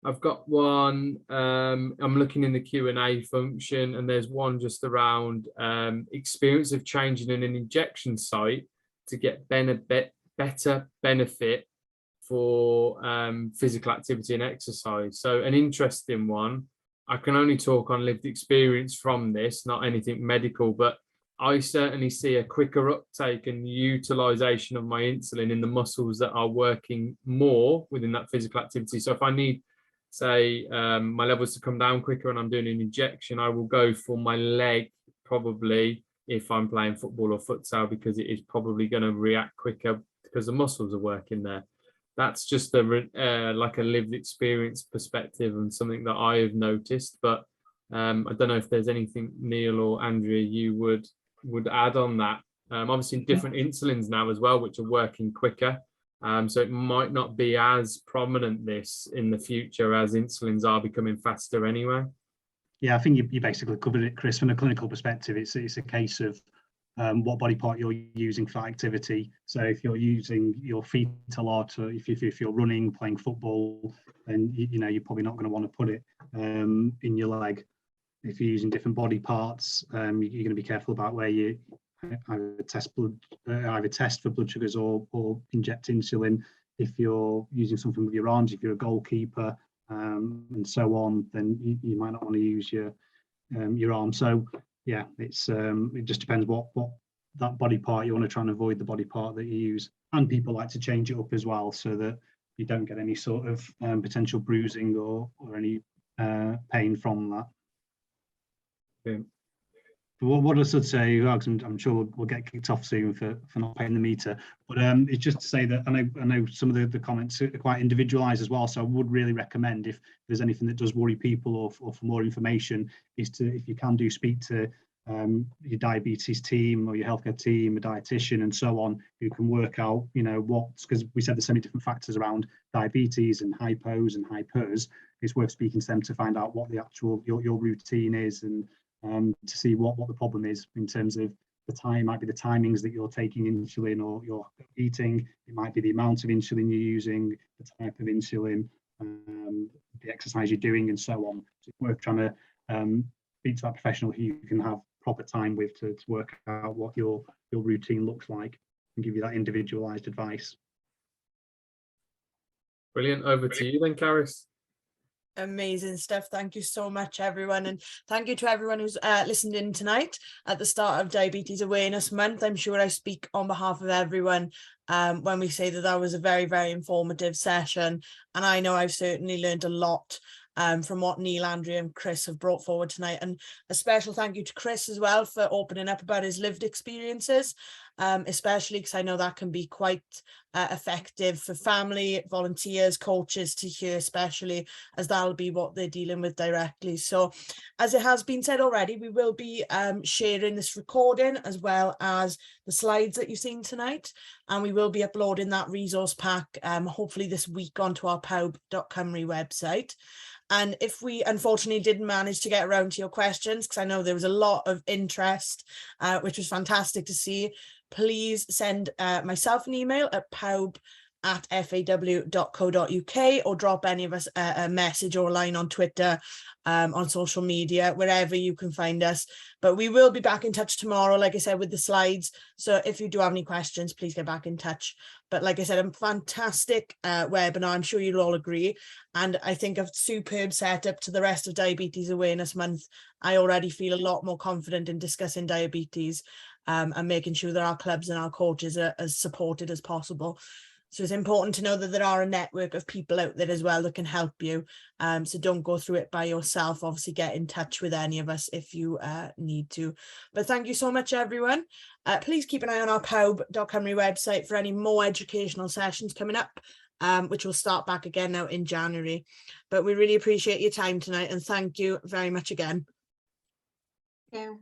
I've got one, I'm looking in the Q&A function, and there's one just around experience of changing in an injection site to get better benefit for physical activity and exercise. So an interesting one. I can only talk on lived experience from this, not anything medical, but I certainly see a quicker uptake and utilization of my insulin in the muscles that are working more within that physical activity. So if I need, say, my levels to come down quicker and I'm doing an injection, I will go for my leg probably if I'm playing football or futsal, because it is probably going to react quicker because the muscles are working there. That's just like a lived experience perspective and something that I have noticed. But I don't know if there's anything, Neil or Andrea, you would add on that. Obviously different insulins now as well, which are working quicker. So it might not be as prominent this in the future, as insulins are becoming faster anyway. Yeah, I think you basically covered it, Chris. From a clinical perspective, it's a case of what body part you're using for activity. So if you're using your feet a lot, or if you're running, playing football, then you know you're probably not going to want to put it in your leg. If you're using different body parts, you're going to be careful about where you either test for blood sugars or inject insulin. If you're using something with your arms, if you're a goalkeeper, and so on, then you might not want to use your arm. So yeah, it just depends what that body part you want to try and avoid, the body part that you use. And people like to change it up as well, so that you don't get any sort of potential bruising or any pain from that. Yeah. what I should say, well, 'cause I'm sure we'll get kicked off soon for not paying the meter, but it's just to say that I know some of the comments are quite individualized as well, so I would really recommend, if there's anything that does worry people, or for more information, is to, if you can, do speak to your diabetes team or your healthcare team, a dietitian and so on, who can work out, you know, because we said there's so many different factors around diabetes and hypos and hypers. It's worth speaking to them to find out what the actual your routine is, and to see what the problem is in terms of the time. Might be the timings that you're taking insulin or you're eating. It might be the amount of insulin you're using, the type of insulin, the exercise you're doing, and so on. So it's worth trying to speak to that professional who you can have proper time with to work out what your routine looks like and give you that individualized advice. Brilliant. Over to you then, Caris. Amazing stuff. Thank you so much, everyone, and thank you to everyone who's listened in tonight at the start of Diabetes Awareness Month. I'm sure I speak on behalf of everyone when we say that that was a very, very informative session, and I know I've certainly learned a lot from what Neil, Andrea and Chris have brought forward tonight. And a special thank you to Chris as well for opening up about his lived experiences, especially because I know that can be quite effective for family, volunteers, coaches to hear, especially as that'll be what they're dealing with directly. So as it has been said already, we will be sharing this recording as well as the slides that you've seen tonight, and we will be uploading that resource pack hopefully this week onto our pawb.cymru website. And if we unfortunately didn't manage to get around to your questions, because I know there was a lot of interest, which was fantastic to see, please send myself an email at pawb@faw.co.uk, or drop any of us a message or a line on Twitter, on social media, wherever you can find us. But we will be back in touch tomorrow, like I said, with the slides. So if you do have any questions, please get back in touch. But like I said, a fantastic webinar, I'm sure you'll all agree. And I think a superb setup to the rest of Diabetes Awareness Month. I already feel a lot more confident in discussing diabetes and making sure that our clubs and our coaches are as supported as possible. So it's important to know that there are a network of people out there as well that can help you. So don't go through it by yourself. Obviously, get in touch with any of us if you need to. But thank you so much, everyone. Please keep an eye on our pawb.cymru website for any more educational sessions coming up, which will start back again now in January. But we really appreciate your time tonight, and thank you very much again. Thank you.